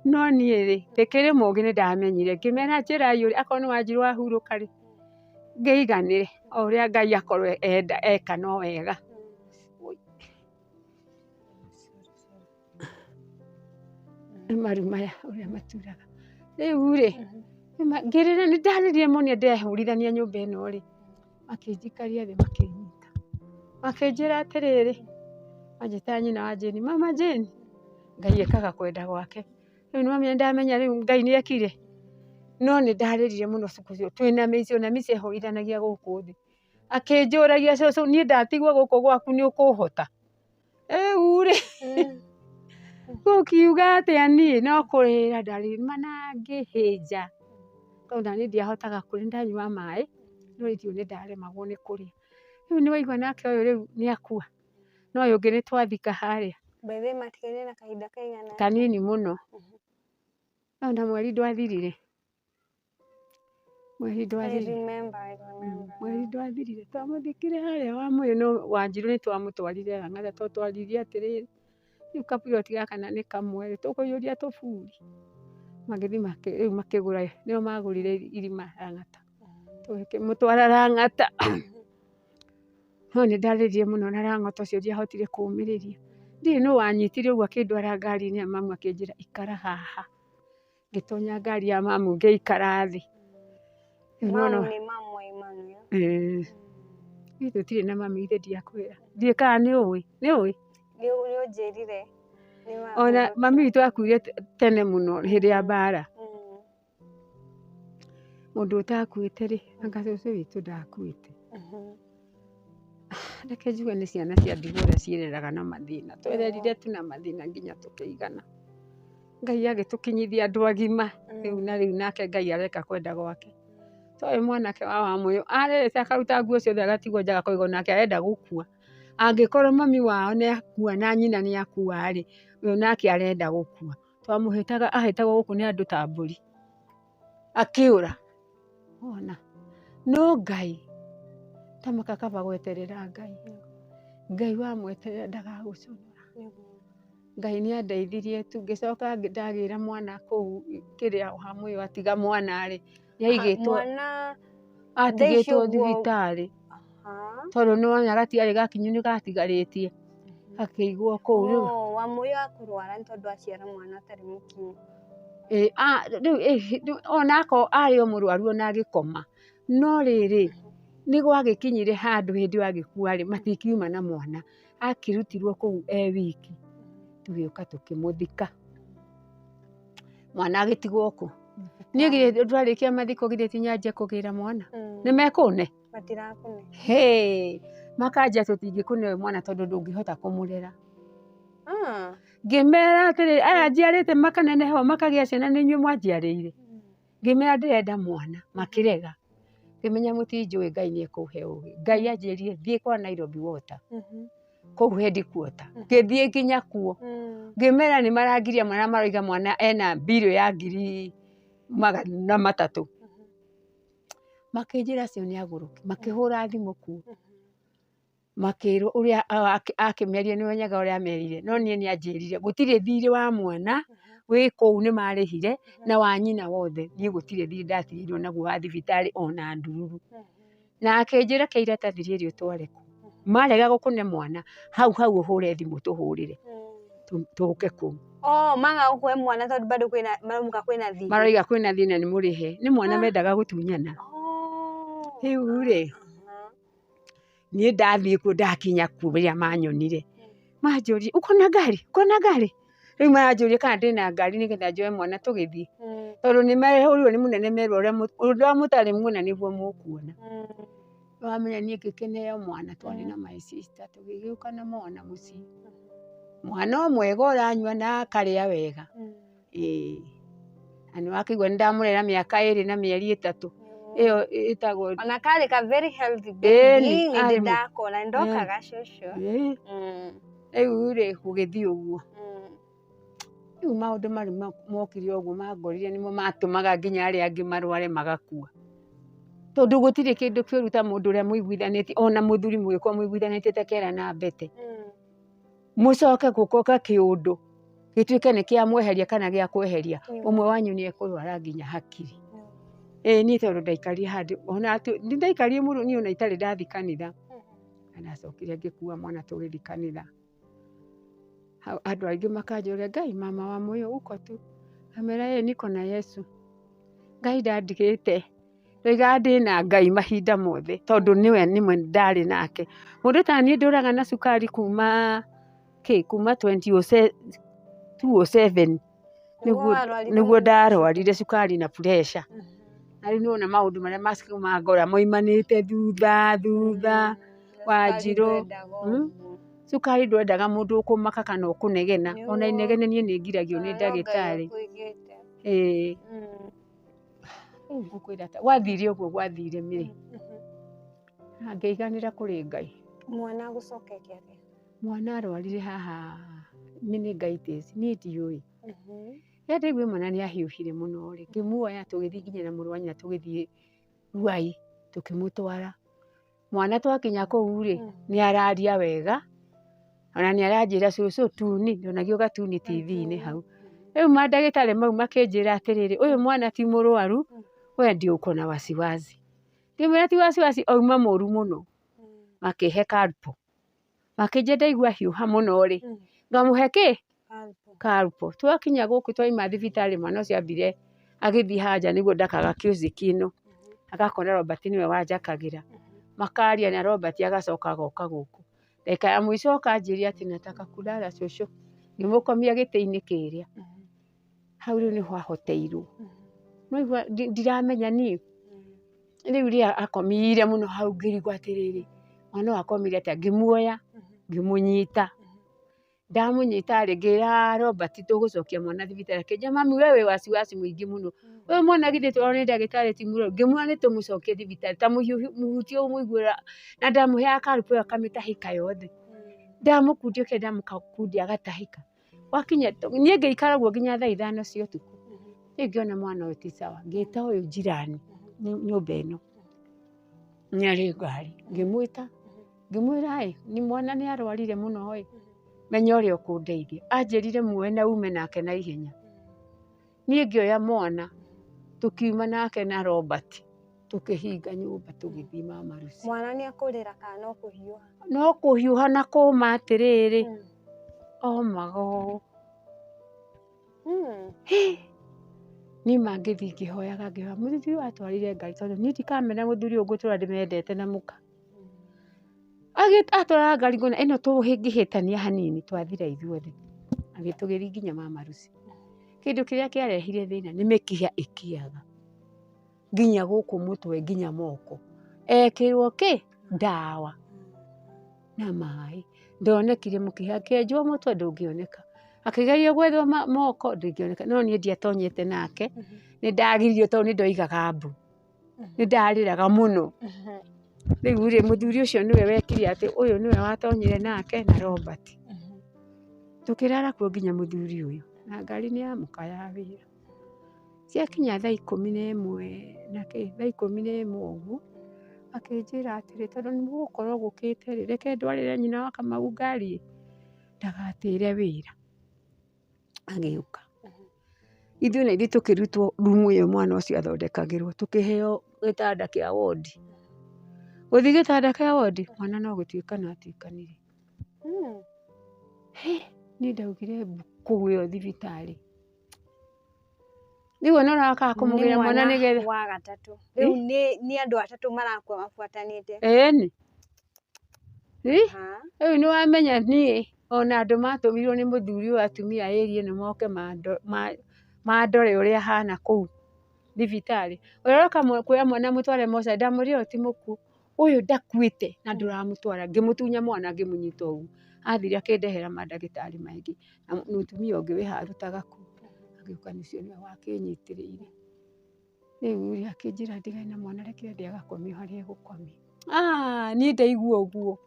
no niĩ rĩ, ndĩkĩrĩ mũgĩ nĩndamenyire, ngĩmera njĩrai ũrĩa, akorwo nĩ Wanjiru wahurũka rĩ, ngĩiganĩre o ũrĩa Ngai akorwo eka no wega. Nĩ maru maya ũrĩa maturaga. Rĩu rĩ, ngĩrĩra nĩndarĩrire mũno ndehũrithania nyũmba ĩno rĩ, makĩnjikaria thĩ makĩnyita, makĩnjĩra atĩrĩrĩ, manjĩtaga nyina wa Jane, Mama Jane, Ngai ekaga kwenda gwake. Rĩu nĩwamenya nĩndamenya rĩu Ngai nĩekire, no nĩndarĩrire mũno cukũ ũcio, twĩna mĩici, ona mĩici ehũrithanagia gũkũ thĩ. Akĩnjũragia cũcũ, niĩ ndatigwo gũkũ gwaku nĩũkũhota? Rĩu rĩ, gũkiuga atĩa niĩ no kũrĩra ndarĩrire na ngĩhĩnja, tondũ naniĩ ndiahotaga kũrĩa, ndanyua maĩ, no irio nĩndaremagwo nĩ kũrĩa. Rĩu nĩwaigua nake ũyũ rĩu nĩakua, na ũyũ ũngĩ nĩtwathika harĩa. By the way matigaire na kahinda kaigana? Kanini mũno. No na mweri ndwathirire. Mweri ndwathirire, twamũthikire harĩa Wamũyũ, no Wanjiru nĩtwamũtwarire Lang'ata, twatwarire atĩrĩrĩ, rĩu kaburoti gaka na nĩ kamwe, tũkũiyũria tũburi. Magĩthiĩ rĩu makĩgũra, nĩo magũrire irima Lang'ata, tũkĩmũtwara Lang'ata. No nĩndarĩrire mũno na Lang'ata ũcio ndiahotire kũũmĩrĩria. Ndiũĩ nũ wanyitire ũguo akĩndwara ngari-inĩ ya mamu akĩnjĩra ikara haha. Ngĩtonya ngari ya mamu ngĩikara thĩ. Mamu nĩ mamu wa Emmanuel? Ithuĩ tũtirĩ na mami, ithe ndiakwĩra. Ndiũĩ kana nĩũĩ? Nĩũnjĩrire. Ona mami witũ akuire tene mũno hĩndĩ ya mbara. Mũndũ ũtakuĩte rĩ, anga cũcũ witũ ndakuĩte. Reke njuge nĩ ciana cia ndigwa ũrĩa ciĩreraga na mathĩna, twererire tu na mathĩna nginya tũkĩigana. Ngai agĩtũkinyithia andũ agima, rĩu na rĩu nake Ngai areka kwenda gwake. Toĩ mwanake wa Wamũyũ arerete akaruta nguo ciothe agatigwo nja akaigwo nake arenda gũkua. Angĩkorwo mami wao nĩakua na nyina nĩakua rĩ, ũyũ nake arenda gũkua. twamũhĩtaga ahĩtagwo gũkũ nĩ andũ ta mbũri akĩũra. Ona no Ngai tamaka kaba gweterera Ngai. Ngai wamweterera ndagagũconora. Ngai nĩ andeithirie tu ngĩcoka ndagĩra mwana kũu kĩrĩa Wamuyu atiga mwana rĩ nĩaigĩtwo atigĩtwo thibitarĩ tondũ nĩwona gatiarĩ gakinyu nĩ gatigarĩtie akĩigwo kũu rĩu. Wamuyu akũrwara nĩ tondũ aciara mwana atarĩ mũkinyu. Rĩu onako arĩ o mũrwaru ona agĩkoma no rĩrĩ nĩ gwagĩkinyire handũ hĩndĩ ĩyo agĩkua rĩ matikiuma na mwana akĩrutirwo kũu wiki tũgĩũka tũkĩmũthika mwana agĩtigwo kũ. Niĩ githĩ twarĩkia mathiko githĩ ti nyanjie kũgĩra mwana nĩ mekũne makanjia tũtingĩkũne mwana tondũ ndũngĩhota kũmũrera. Ngĩmera atĩrĩrĩ aya njiarĩte makaneneha makagĩa ciana nĩ inyuĩ mwanjiarĩire. Ngĩmera ndĩrenda mwana makĩrega. Ngĩmenya mũtinjũĩ Ngai nĩekũhe ũgĩ. Ngai anjĩrire thiĩ kwa Nairobi Water kũu headquarter. Ngĩthiĩ nginya kuo ngĩmera nĩ marangiria mwana maroiga mwana ena mbirũ ya 300,000. Makĩnjĩra acio nĩ agũrũki makĩhũra thimũ kuo makĩrwo ũrĩa akĩmeria nĩmenyaga ũrĩa amerire no niĩ nĩanjĩrire gũtirĩ thirĩ wa mwana wĩ kũu nĩ marĩhire na wa nyina wothe niĩ gũtirĩ thirĩ ndatigĩirwo naguo wa thibitarĩ ona ndururu. Na akĩnjĩra kĩa iratathi rĩrĩ ũtware kũ marega gũkũne mwana hau ũhũre thimũ tũhũrĩre tũke kũu. Maga gũkũhe mwana tondũ bado kwĩna thirĩ. Maroiga kwĩna thirĩ na nĩ mũrĩhe nĩ mwana mendaga gũtunyana. Rĩu rĩ niĩ ndathiĩ kuo ndakinya kuo rĩrĩa manyonire manjũria ũkona ngari rĩu maranjũria kana ndĩna ngari nĩgetha njoe mwana tũgĩthiĩ tondũ nĩ merĩhũrirwo nĩ mũnene merwo ũrĩa mũtarĩ muona nĩguo mũkuona. Wamenya niĩ ngĩkĩneo mwana twarĩ na my sister tũgĩgĩũka na mwana mũciĩ. Mwana mwega ũranyua na akarĩa wega. Na nĩwakĩigua nĩndamũrera mĩaka 2 na mĩeri 3. Ĩyo ĩtagwo ona karĩ ka very healthy baby nĩ ndakona ndokaga cũcũ. Rĩu rĩ gũgĩthiĩ ũguo. Rĩu maũndũ marĩ mokire ũguo mangorire nĩmo matũmaga nginya arĩa angĩ marware magakua. Tondũ gũtirĩ kĩndũ kĩruta mũndũ ũrĩa mũiguithanĩtie ona mũthuri mũgĩkorwo mũiguithanĩtie ta kĩara na mbete. Mũcoke gũkoka kĩũndũ gĩtuĩke nĩ kĩa mweheria kana gĩa kweheria ũmwe wanyu nĩ ekũrwara nginya hakiri. Niĩ tondũ ndaikarire handũ ona nĩ ndaikarie mũno niĩ ona itarĩ ndathi kanitha. Ndacokire ngĩkua mwana tũgĩthi kanitha. Andũ aingĩ makanjũria Ngai mama wa Wamuyu uko tu. Kamera niko na Yesu. Ngai ndandigĩte. Ndoiga ndĩna Ngai mahinda mothe tondũ niwe ndarĩ nake. Mũndũ ta niĩ ndũraga na cukari kuma 2007 nĩguo ndarwarire cukari na pressure. Na rĩu nĩwona maũndũ marĩa mangora moimanĩte thutha Wanjirũ. Cukari ndwendaga mũndũ ũkũmaka kana ũkũnegena ona inegene niĩ nĩ ngiragio nĩ ndagĩtarĩ. Gwathire ũguo gwathire mĩ ngĩiganĩra kũrĩ Ngai. Mwana gũcokete atĩa? Mwana arwarire haha meningitis niĩ ndiũĩ. Rĩrĩa ndaigua mwana nĩ ahiũhire mũno rĩ ngĩmuoya tũgĩthiĩ nginya na mũrũ wa nyina tũgĩthiĩ Ruai tũkĩmũtwara. Mwana twakinya kũu rĩ nĩ araria wega ona nĩ aranjĩra cũcũ tuni ndonagio gatuni TV-inĩ hau. Rĩu mandagĩtarĩ mau makĩnjĩra atĩrĩrĩ ũyũ mwana ti mũrwaru we ndĩũko na wasiwasi. Ngĩmwĩra ti wasiwasi auma mũru mũno. Makĩhe Calpol. Makĩnjĩra ndaigua hiũha mũno rĩ ngamũhe kĩ? Calpol. Twakinya gũkũ twaima thibitarĩ mwana ũcio ambire agĩthiĩ haja nĩguo ndakaga kiosk ĩno. Agakora Robert nĩwe wanjakagĩra. Makaria na Robert agacoka agoka gũkũ. Ndagĩka ya mũico akanjĩria atĩ nataka kulala cũcũ. Ngĩmũkomia gĩtĩ-inĩ kĩrĩa. Hau rĩu nĩho ahoteirwo. Naigua ndiramenya niĩ. Rĩu rĩrĩa akomire mũno hau ngĩrigwo atĩrĩrĩ mwana wakomire atĩa ngĩmuoya ngĩmũnyita. Ndamũnyita rĩ ngĩra Robert tũgũcokia mwana thibitarĩ. Akĩnjĩra mami we wĩ wasiwasi mũingĩ mũno. Ũyũ mwana githĩ twarwo nĩ ndagĩtarĩ ti mũrwaru. Ngĩmwĩra nĩ tũmũcokie thibitarĩ ta mũhutie ũmũiguĩra na ndamũheaga Calpol akamĩtahĩka yothe. Ndamũkundia ndamũkundia agatahĩka. wakinya niĩ ngĩikara ũguo nginya thaa 5 cia ũtukũ. Rĩu ngĩona mwana ũyũ ti sawa, ngĩta ũyũ njirani nyũmba ĩno nĩ arĩ ngari, ngĩmwĩta ngĩmwĩra nĩ mwana nĩ arwarire mũno menya ũrĩa ũkũndeithia. Anjĩrire muoe na ume nake na ihenya. Niĩ ngĩoya mwana tũkiuma nake na Robert tũkĩhinga nyũmba tũgĩthiĩ Mama Lucy. Mwana nĩ akũrĩra kana no kũhiũha? No kũhiũha na kũũma atĩrĩrĩ omago. Niĩ ngĩthiĩ ngĩhoyaga ngĩhoya mũthuri ũyũ atwarire ngari tondũ niĩ ndikamena mũthuri ũyũ ngũtũra ndĩmendete na mũka. Atwaraga ngari ngona ĩno tũngĩhĩtania hanini twathira ithuothe. Agĩtũgĩria nginya Mama Lucy. Kĩndũ kĩrĩa kĩarehire thĩna nĩ mĩkiha ĩkĩaga nginya gũkũ mũtwe nginya moko. Ekĩrwo ndawa na maĩ. Ndonekire mũkiha akĩenjwo mũtwe ndũngĩoneka. Akĩgeria gwethwo moko ndũngĩoneka. No niĩ ndiatonyete nake. Nĩ ndagiririo tondũ nĩ ndoigaga mbu. Nĩ ndarĩraga mũno. Rĩu mũthuri ũcio nĩwe wekire atĩ ũyũ nĩwe watonyire nake na Robert. Tũkĩrara kuo nginya mũthuri ũyũ. Na ngari nĩ yamũkaya wĩra. Ciakinya thaa 11 na thaa 11 ũguo akĩnjĩra atĩrĩ tondũ nĩ gũgũkorwo gũkĩte reke ndwarĩre nyina wa Kamau ngari ndagatĩre wĩra. Agĩũka. Ithuĩ na ithuĩ tũkĩrutwo rumu ĩyo mwana ũcio athondekagĩrwo tũkĩheo gĩtanda kĩa wodi. Gũthiĩ gĩtanda kĩa wodi mwana no gũtuĩkana atuĩkanire. Niĩ ndaugire kũgũo thibitarĩ. Rĩu ona ũrakaga kũmũgĩra mwana nĩgetha wa gatatũ. Rĩu nĩ andũ atatũ marakua mabuatanĩte. Ĩni. Rĩu nĩ wamenya niĩ ona andũ matũmirwo nĩ mũthuri ũyũ atumia ĩrĩ ĩno moke mandore ũrĩa hana kũu thibitarĩ. Ũroka kuoya mwana mũtware mocarĩ ndamwĩrire ũyũ ti mũkuũ. Ũyũ ndakuĩte na ndũramũtwara. Ngĩmũtunya mwana ngĩmũnyita ũguo. Athire akĩndehera mandagĩtarĩ maingĩ. Na mũtumia ũngĩ wĩ haha arutaga kũu. Agĩũka nĩcio nĩwe wakĩnyitĩrĩire. Rĩu akĩnjĩra ndigane na mwana reke athiĩ agakomio harĩa egũkomio. Niĩ ndaigua ũguo.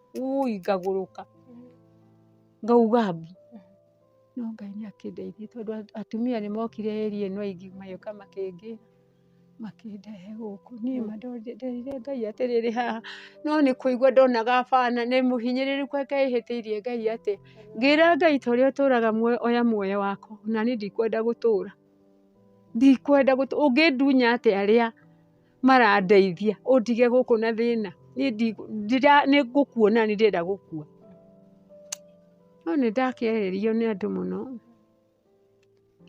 Ngagũrũka. Ngauga mbu. No Ngai nĩ akĩndeithia tondũ atumia nĩ mokire ĩrĩa ĩno aingĩ magĩũka makĩndehe gũkũ. Niĩ ma nderire Ngai atĩrĩrĩ haha no nĩ kũigua ndonaga bana nĩ mũhinyĩrĩrĩku akehĩtĩirie Ngai atĩ ngĩra Ngai ta ũrĩa ũtũraga oya muoyo wakwa na niĩ ndikwenda gũtũra. Ndikwenda gũtũra. Ũngĩndunya atĩ arĩa marandeithia ũndige gũkũ na thĩna. Nĩ ngũkuona nĩ ndĩrenda gũkua. No nĩ ndakĩererio nĩ andũ mũno.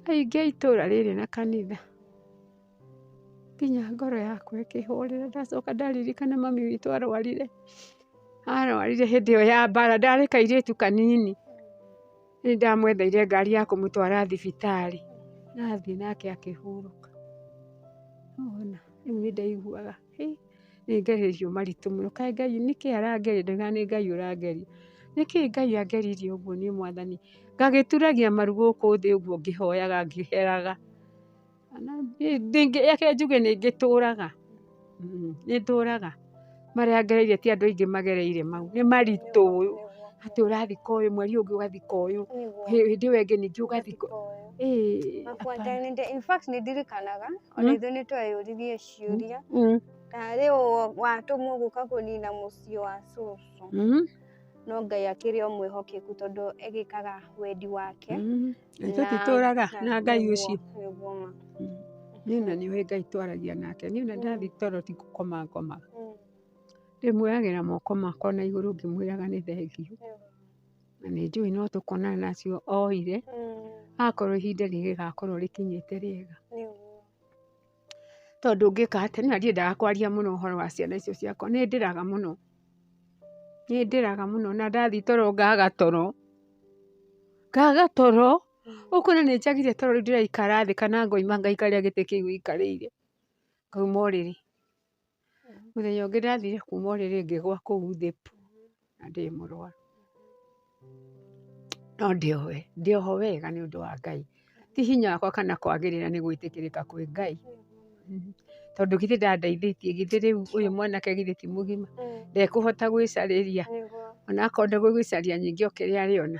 Aingĩ a itũra rĩrĩ na kanitha. Nginya ngoro yakwa ĩkĩhũrĩra ndacoka ndaririkana mami witũ arwarire. Arwarire hĩndĩ ĩyo ya mbara ndarĩ kairĩtu kanini. Nĩ ndamwetheire ngari ya kũmũtwara thibitarĩ. Nathiĩ nake akĩhurũka. Ona rĩu nĩ ndaiguaga nĩ ngererio maritũ mũno. Kaĩ Ngai nĩkĩ arangeria ndauga nĩ Ngai ũrangeria. Nĩkĩ Ngai angeririe ũguo niĩ Mwathani. Ngagĩturagia maru gũkũ thĩ ũguo ngĩhoyaga ngĩheraga. Reke njuge nĩ ngĩtũraga. Nĩ ndũraga. Marĩa ngereire ti andũ aingĩ magereire mau. Nĩ maritũ. Atĩ ũrathika ũyũ mweri ũngĩ ũgathika ũyũ. Hĩndĩ ĩyo ĩngĩ ningĩ ũgathika. In fact nĩ ndirikanaga ona ithuĩ nĩ tweyũririe ciũria. Kana rĩu watũmwo gũka kũnina mũciĩ wa cũcũ. No Ngai akĩrĩ o mwĩhokeku tondũ egĩkaga wendi wake. Tũtitũraga na Ngai ũcio. Niĩ na nĩ ũĩ Ngai twaragia nake. Niĩ na ndathiĩ toro ti gũkoma ngomaga. Ndĩmuoyagĩra moko makwa na igũrũ ngĩmwĩraga nĩ thengiũ. Na nĩ njũĩ no tũkonana nacio oire. Akorwo ihinda rĩgĩgakorwo rĩkinyĩte rĩega. Tondũ ngĩka atĩ nĩ ndiendaga kwaria mũno ũhoro wa ciana icio ciakwa. Nĩ ndĩraga mũno. Nĩ ndĩraga mũno na ndathiĩ toro ngaga toro. Ngaga toro. Ũkuona nĩ njagire toro rĩu ndĩraikara thĩ kana ngoima ngaikarĩra gĩtĩ kĩu ikarĩire. Ngauma ũrĩrĩ. Mũthenya ũngĩ ndathire kuma ũrĩrĩ ngĩgwa kũu thĩ na ndĩ mũrwaru. No ndĩoho wega nĩ ũndũ wa Ngai. Ti hinya wakwa kana kwagĩrĩra nĩ gwĩtĩkĩrĩka kwĩ Ngai. Tondũ githĩ ndandeithĩtie githĩ rĩu ũyũ mwanake githĩ ti mũgima. Ndekũhota gwĩcarĩria. Ona akorwo ndegũgĩcaria nyingĩ o kĩrĩa arĩona.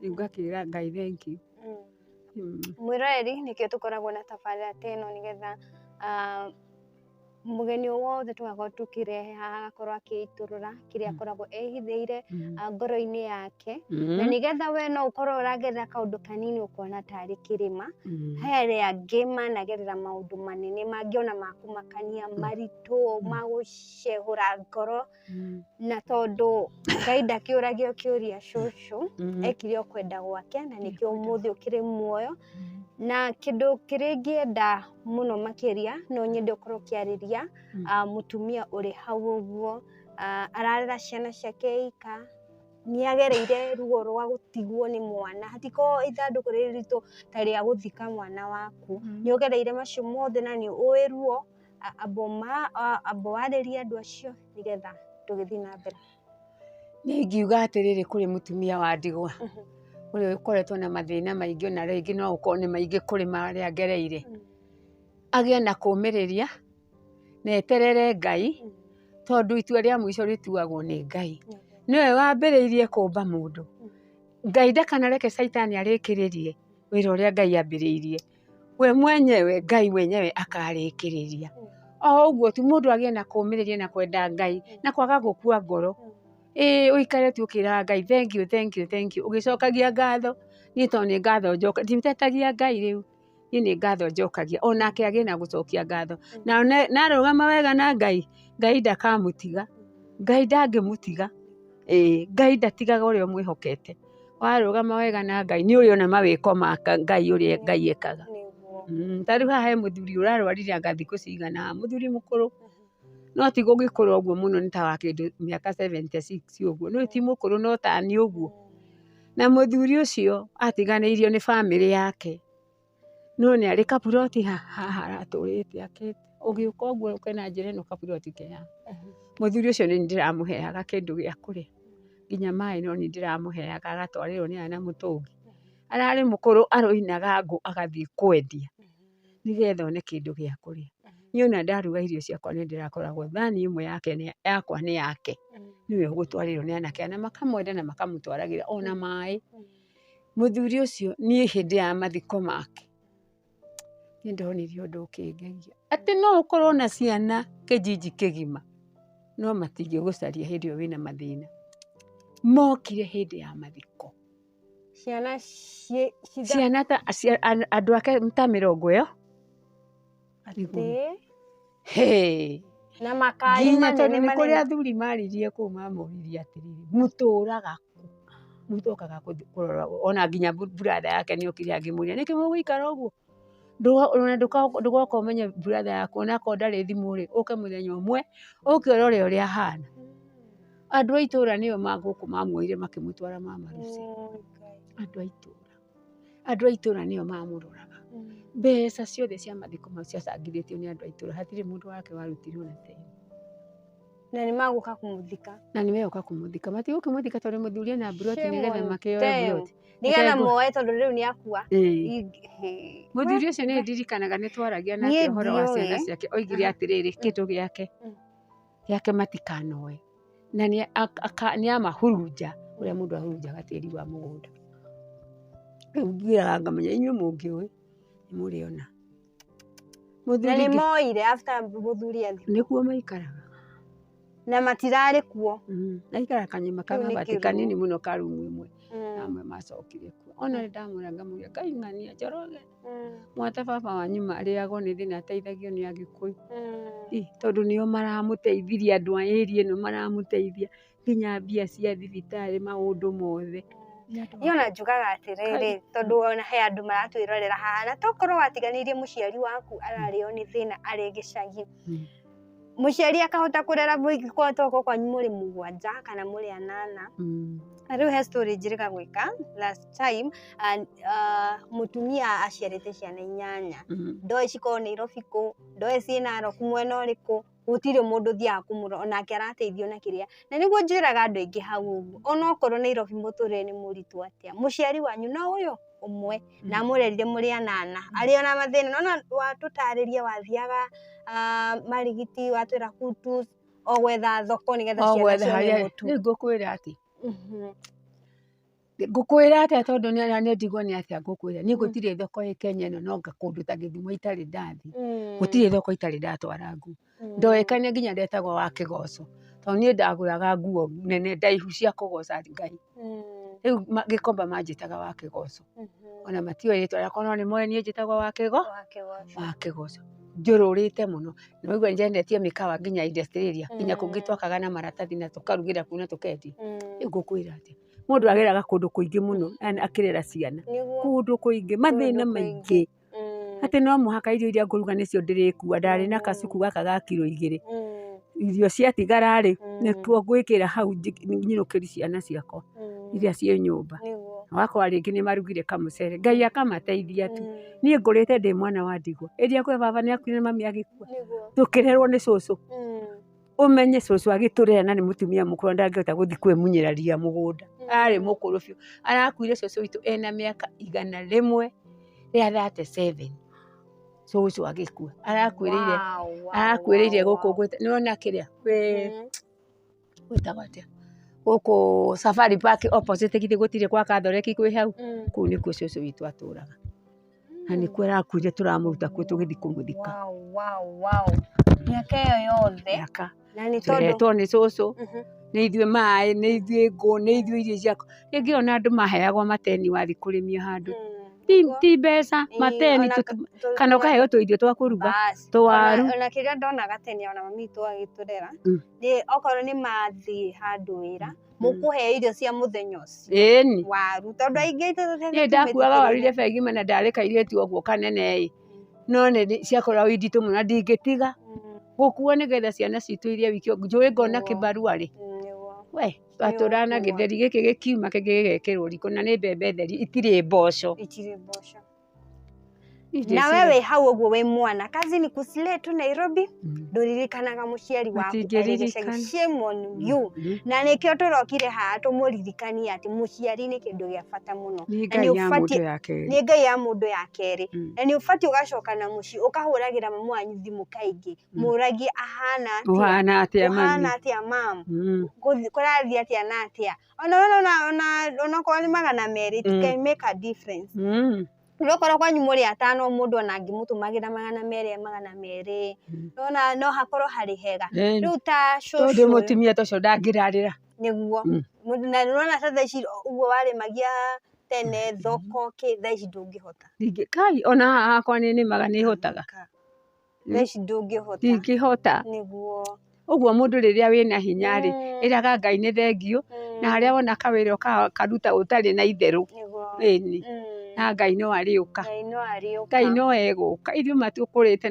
ngakĩra Ngai thank you. Mwĩroreri nĩkĩo tũkoragwo na tabarĩra ta ĩno nĩgetha mũgeni o wothe tũgakorwo tũkĩrehe haha agakorwo akĩitũrũra kĩrĩa akoragwo ehithĩire ngoro-inĩ yake, na nĩgetha we no ũkorwo ũragerera kaũndũ kanini ũkona tarĩ kĩrĩma, he arĩa angĩ managerera maũndũ manene mangĩ ona makũmakania maritũ magũcehũra ngoro, na tondũ Ngai ndakĩũragio kĩũria cũcũ, ekire o kwenda gwake na nĩkĩo ũmũthĩ ũkĩrĩ muoyo. Na kĩndũ kĩrĩa ingĩenda mũno makĩria no nyende ũkorwo ũkĩarĩria mũtumia ũrĩ hau ũguo ararera ciana ciake ika, nĩagereire ruo rwa gũtigwo nĩ mwana, hatikoragwo ithandũkũ rĩrĩ ritũ ta rĩa gũthika mwana waku, nĩũgereire macio mothe na nĩ ũĩ ruo, amba warĩrie andũ acio nĩgetha tũgĩthiĩ na mbere. Niĩ ingiuga atĩrĩrĩ kũrĩ mũtumia wa ndigwa ũrĩa ũkoretwo na mathĩna maingĩ na rĩngĩ no ũkorwo nĩ maingĩ kũrĩ marĩa agereire, agĩe na kũũmĩrĩria na eterere Ngai, tondũ itua rĩa mũico rĩtuagwo nĩ Ngai. Nĩwe wambĩrĩirie kũmba mũndũ. Ngai ndakanareke Saitani arĩkĩrĩrie wĩra ũrĩa Ngai ambĩrĩirie. We mwenyewe Ngai mwenyewe akarĩkĩrĩria. O ũguo tu mũndũ agĩe na kũũmĩrĩria na kwenda Ngai na kwaga gũkua ngoro. Ũikare tu ũkĩraga Ngai thank you thank you thank you, ũgĩcokagia ngatho. Niĩ tondũ nĩ ngatho njoka, ndimũtetagia Ngai rĩu, niĩ nĩ ngatho njokagia, onake agĩe na gũcokia ngatho. Na narũgama wega na Ngai, Ngai ndakamũtiga, Ngai ndangĩmũtiga. Ngai ndatigaga ũrĩa ũmwĩhokete. Warũgama wega na Ngai nĩ ũrĩona mawĩko ma Ngai ũrĩa Ngai ekaga. Ta rĩu haha he mũthuri ũrarwarire anga thikũ cigana, mũthuri mũkũrũ, no ti gũgĩkũra ũguo mũno nĩ ta wa kĩndũ mĩaka 76 ũguo, no ti mũkũrũ no ta niĩ ũguo. Na mũthuri ũcio atiganĩirio nĩ bamĩrĩ yake, no nĩ arĩ kaburoti haha aratũrĩte akĩte, ũgĩũka ũguo kwĩna njĩra ĩno kaburoti ke haha. Mũthuri ũcio nĩ ndĩramũheaga kĩndũ gĩa kũrĩa, nginya maĩ no nĩ ndĩramũheaga agatwarĩrwo nĩ ana mũtũngi. Ararĩ mũkũrũ aroinaga ngũ agathiĩ kwendia nĩgetha one kĩndũ gĩa kũrĩa. Niĩ ona ndaruga irio ciakwa nĩ ndĩrakoragwo thani ĩmwe yakwa nĩ yake, nĩwe ũgũtwarĩrwo nĩ anake na makamwenda na makamũtwaragĩra ona maĩ. Mũthuri ũcio niĩ hĩndĩ ya mathiko make nĩ ndonire ũndũ ũkĩngegia, atĩ no ũkorwo na ciana kĩnjinji kĩgima no matingĩgũcaria hĩndĩ ĩyo wĩna mathĩna. Mokire hĩndĩ ya mathiko, ciana ta andũ ake ta 20 na makari manene manene. Kũrĩa athuri maririe kũu mamũririe atĩrĩrĩ, mũtũraga kũ? Mũtokaga kũrora, ona nginya brother yake nĩ okire angĩmũria nĩkĩ mũgũikara ũguo? Ndũgoka ũmenye brother yaku onakorwo ndarĩ thimũ-rĩ, ũke mũthenya ũmwe ũke ũrore ũrĩa ahana. Andũ a itũra nĩo magũkũ mamuoire makĩmũtwara mamaruci. Andũ a itũra nĩo mamũroraga. Mbeca ciothe cia mathiko mau ciacangithĩtio nĩ andũ a itũra, hatirĩ mũndũ wake warutirwo na tene. Na nĩ magũka kũmũthika. Na nĩ megũka kũmũthika, matigũkĩmũthika tondũ mũthuri ena buroti nĩgetha makĩoe buroti. Nĩgetha moe tondũ rĩu nĩ akua. Mũthuri ũcio nĩ ndirikanaga nĩ twaragia nake ũhoro wa ciana ciake, oigire atĩrĩrĩ kĩndũ gĩake matikanoe. Na nĩ amahurunja ũrĩa mũndũ ahurunjaga tĩri wa mũgũnda. Rĩu ngĩraga ngamenya inyuĩ mũngĩũĩ nĩ mũrĩona. Na nĩ moire after mũthuri athi. Nĩkuo maikaraga. Na matirarĩ kuo. Aikara kanyũmba ka mabati kanini mũno ka rumu ĩmwe. Na amwe macokire kuo. Ona nĩ ndamwĩra ngamũria Ngai ng'ania Njoroge, mwate baba wanyu marĩagwo nĩ thĩna ateithagio nĩ Agĩkũyũ. Tondũ nĩo maramũteithirie, andũ a area ĩno maramũteithia nginya mbia cia thibitarĩ, maũndũ mothe. Niĩ ona njugaga atĩrĩrĩ, tondũ ona he andũ maratwĩrorera haha, na tokorwo watiganĩirie mũciari waku ararĩo nĩ thĩna arĩ gĩcagi, mũciari akahota kũrera tokorwo kwanyu mũrĩ 7 kana mũrĩ 8. Na rĩu he story njĩrĩga gwĩka last time, mũtumia aciarĩte ciana 8. Ndoĩ cikorwo Nairobi kũ, ndoĩ ciĩ Narok mwena ũrĩkũ, gũtirĩ mũndũ ũthiaga kũmũrora, onake arateithio na kĩrĩa. Na nĩguo njĩraga andũ aingĩ hau ũguo, onokorwo Nairobi mũtũrĩre nĩ mũritũ atĩa, mũciari wanyu no ũyũ ũmwe na amũrerire mũrĩ 8, arĩ ona mathĩna. Nona watũtarĩria wathiaga Marigiti, watwĩra Kutus, o gwetha thoko nĩgetha ciana cione mũtu. Rĩu ngũkwĩra atĩ Ngũkwĩra atĩa tondũ nĩ ndigwo nĩ atĩa ngũkwĩra niĩ gũtirĩ thoko ĩ Kenya ĩno no anga kũndũ ta Gĩthumo itarĩ ndathi gũtirĩ thoko itarĩ ndatwara nguo ndoĩkaine nginya ndetagwo wa kĩgoco tondũ niĩ ndagũraga nguo nene ndaihu cia kũgoca Ngai rĩu Gĩkomba manjĩtaga wa kĩgoco ona matiũĩ rĩtwa rĩakwa no nĩmoĩ niĩ njĩtagwo wa kĩgoco njũrũrĩte mũno na waigua nyendetie mĩkawa nginya industry area nginya kũngĩ twakaga na maratathi na tũkarugĩra kũu na tũkendia rĩu ngũkwĩra atĩa mũndũ ageraga kũndũ kũingĩ mũno akĩrera ciana kũndũ kũingĩ mathĩna maingĩ atĩ no mũhaka irio iria ngũruga nĩcio ndĩrĩkua ndarĩ na kacuku gaka ga kiro 2 irio ciatigara rĩ nĩkuo ngwĩkĩra hau nyinũkĩrie ciana ciakwa iria ciĩ nyũmba wakora rĩngĩ nĩ marugire kamũcere Ngai akamateithia tu niĩ ngũrĩte ndĩ mwana wa ndigwa ĩrĩa kwĩ baba nĩ akuire na mami agĩkua tũkĩrerwo nĩ cũcũ ũmenye cũcũ agĩtũrera na nĩ mũtumia mũkũrũ ndangĩhota gũthiĩ kwĩmunyĩra ria mũgũnda arĩ mũkũrũ biũ arakuire cũcũ witũ ena mĩaka 100 rĩa 37 cũcũ agĩkua arakuĩrĩire gũkũ nĩwona kĩrĩa gwĩtagwo atĩa gũkũ Safari Park opposite githĩ gũtirĩ gwa Kathoreki kwĩ hau kũu nĩkuo cũcũ witũ atũraga na nĩkuo arakuire tũramũruta kuo tũgĩthiĩ kũmũthika mĩaka ĩyo yothe na nĩ tondũ nĩ cũcũ nĩ ithuĩ maĩ nĩ ithuĩ ngũ nĩ ithuĩ irio ciakwa rĩngĩ ona andũ maheagwo mateni wathi kũrĩmia handũ ti mbeca mateni kana ũkaheo tũirio twa kũruga tũwaru ona kĩrĩa ndonaga tene ona mami witũ agĩtũrera okorwo nĩ mathiĩ handũ wĩra mũkũheo irio cia mũthenya ũcio waru tondũ aingĩ niĩ ndakuaga waru iria begi mana ndarĩ kairĩtu ũguo kanene no nĩ ciakoragwo inditũ mũno ndingĩtiga gũkuo nĩgetha ciana citũ iria wiki njũĩ ngona kĩbarua rĩ we twatũraga na gĩtheri gĩkĩ gĩkiuma kĩngĩ gĩgekĩrwo riko na nĩ mbembe theri itirĩ mboco na wewe hau ũguo wĩ mwana kazi ni kusile tu Nairobi ndũririkanaga mũciari waku shame on you na nĩkĩo tũrokire haha tũmũririkanie atĩ mũciari nĩ kĩndũ gĩa bata mũno na nĩ Ngai ya mũndũ ya kerĩ na nĩ ũbatiĩ ũgacoka na mũciĩ ũkahũragĩra mamu wanyu thimũ kaingĩ mũragie ahana atĩa mam kũrathiĩ atĩa na atĩa ona okorwo nĩ 200 it can make a difference Unokorwo kwanyu mũrĩ atano mũndũ ona angĩmũtũmagĩra 200 no hakorwo harĩ hega rĩu ta tondũ mũtumia tũcio ndangĩrarĩra nĩguo na nĩwona tha ici ũguo warĩmagia tene thoko tha ici ndũngĩhota kai ona hakwa nĩmaga nĩhotaga tha ici ndũngĩhota ndingĩhota nĩguo ũguo mũndũ rĩrĩa wĩna hinya rĩ ĩraga Ngai nĩ thengio na harĩa wona kawĩra karuta ũtarĩ na itherũ na Ngai no arĩũka Ngai no egũka ithuĩ matũkũrĩte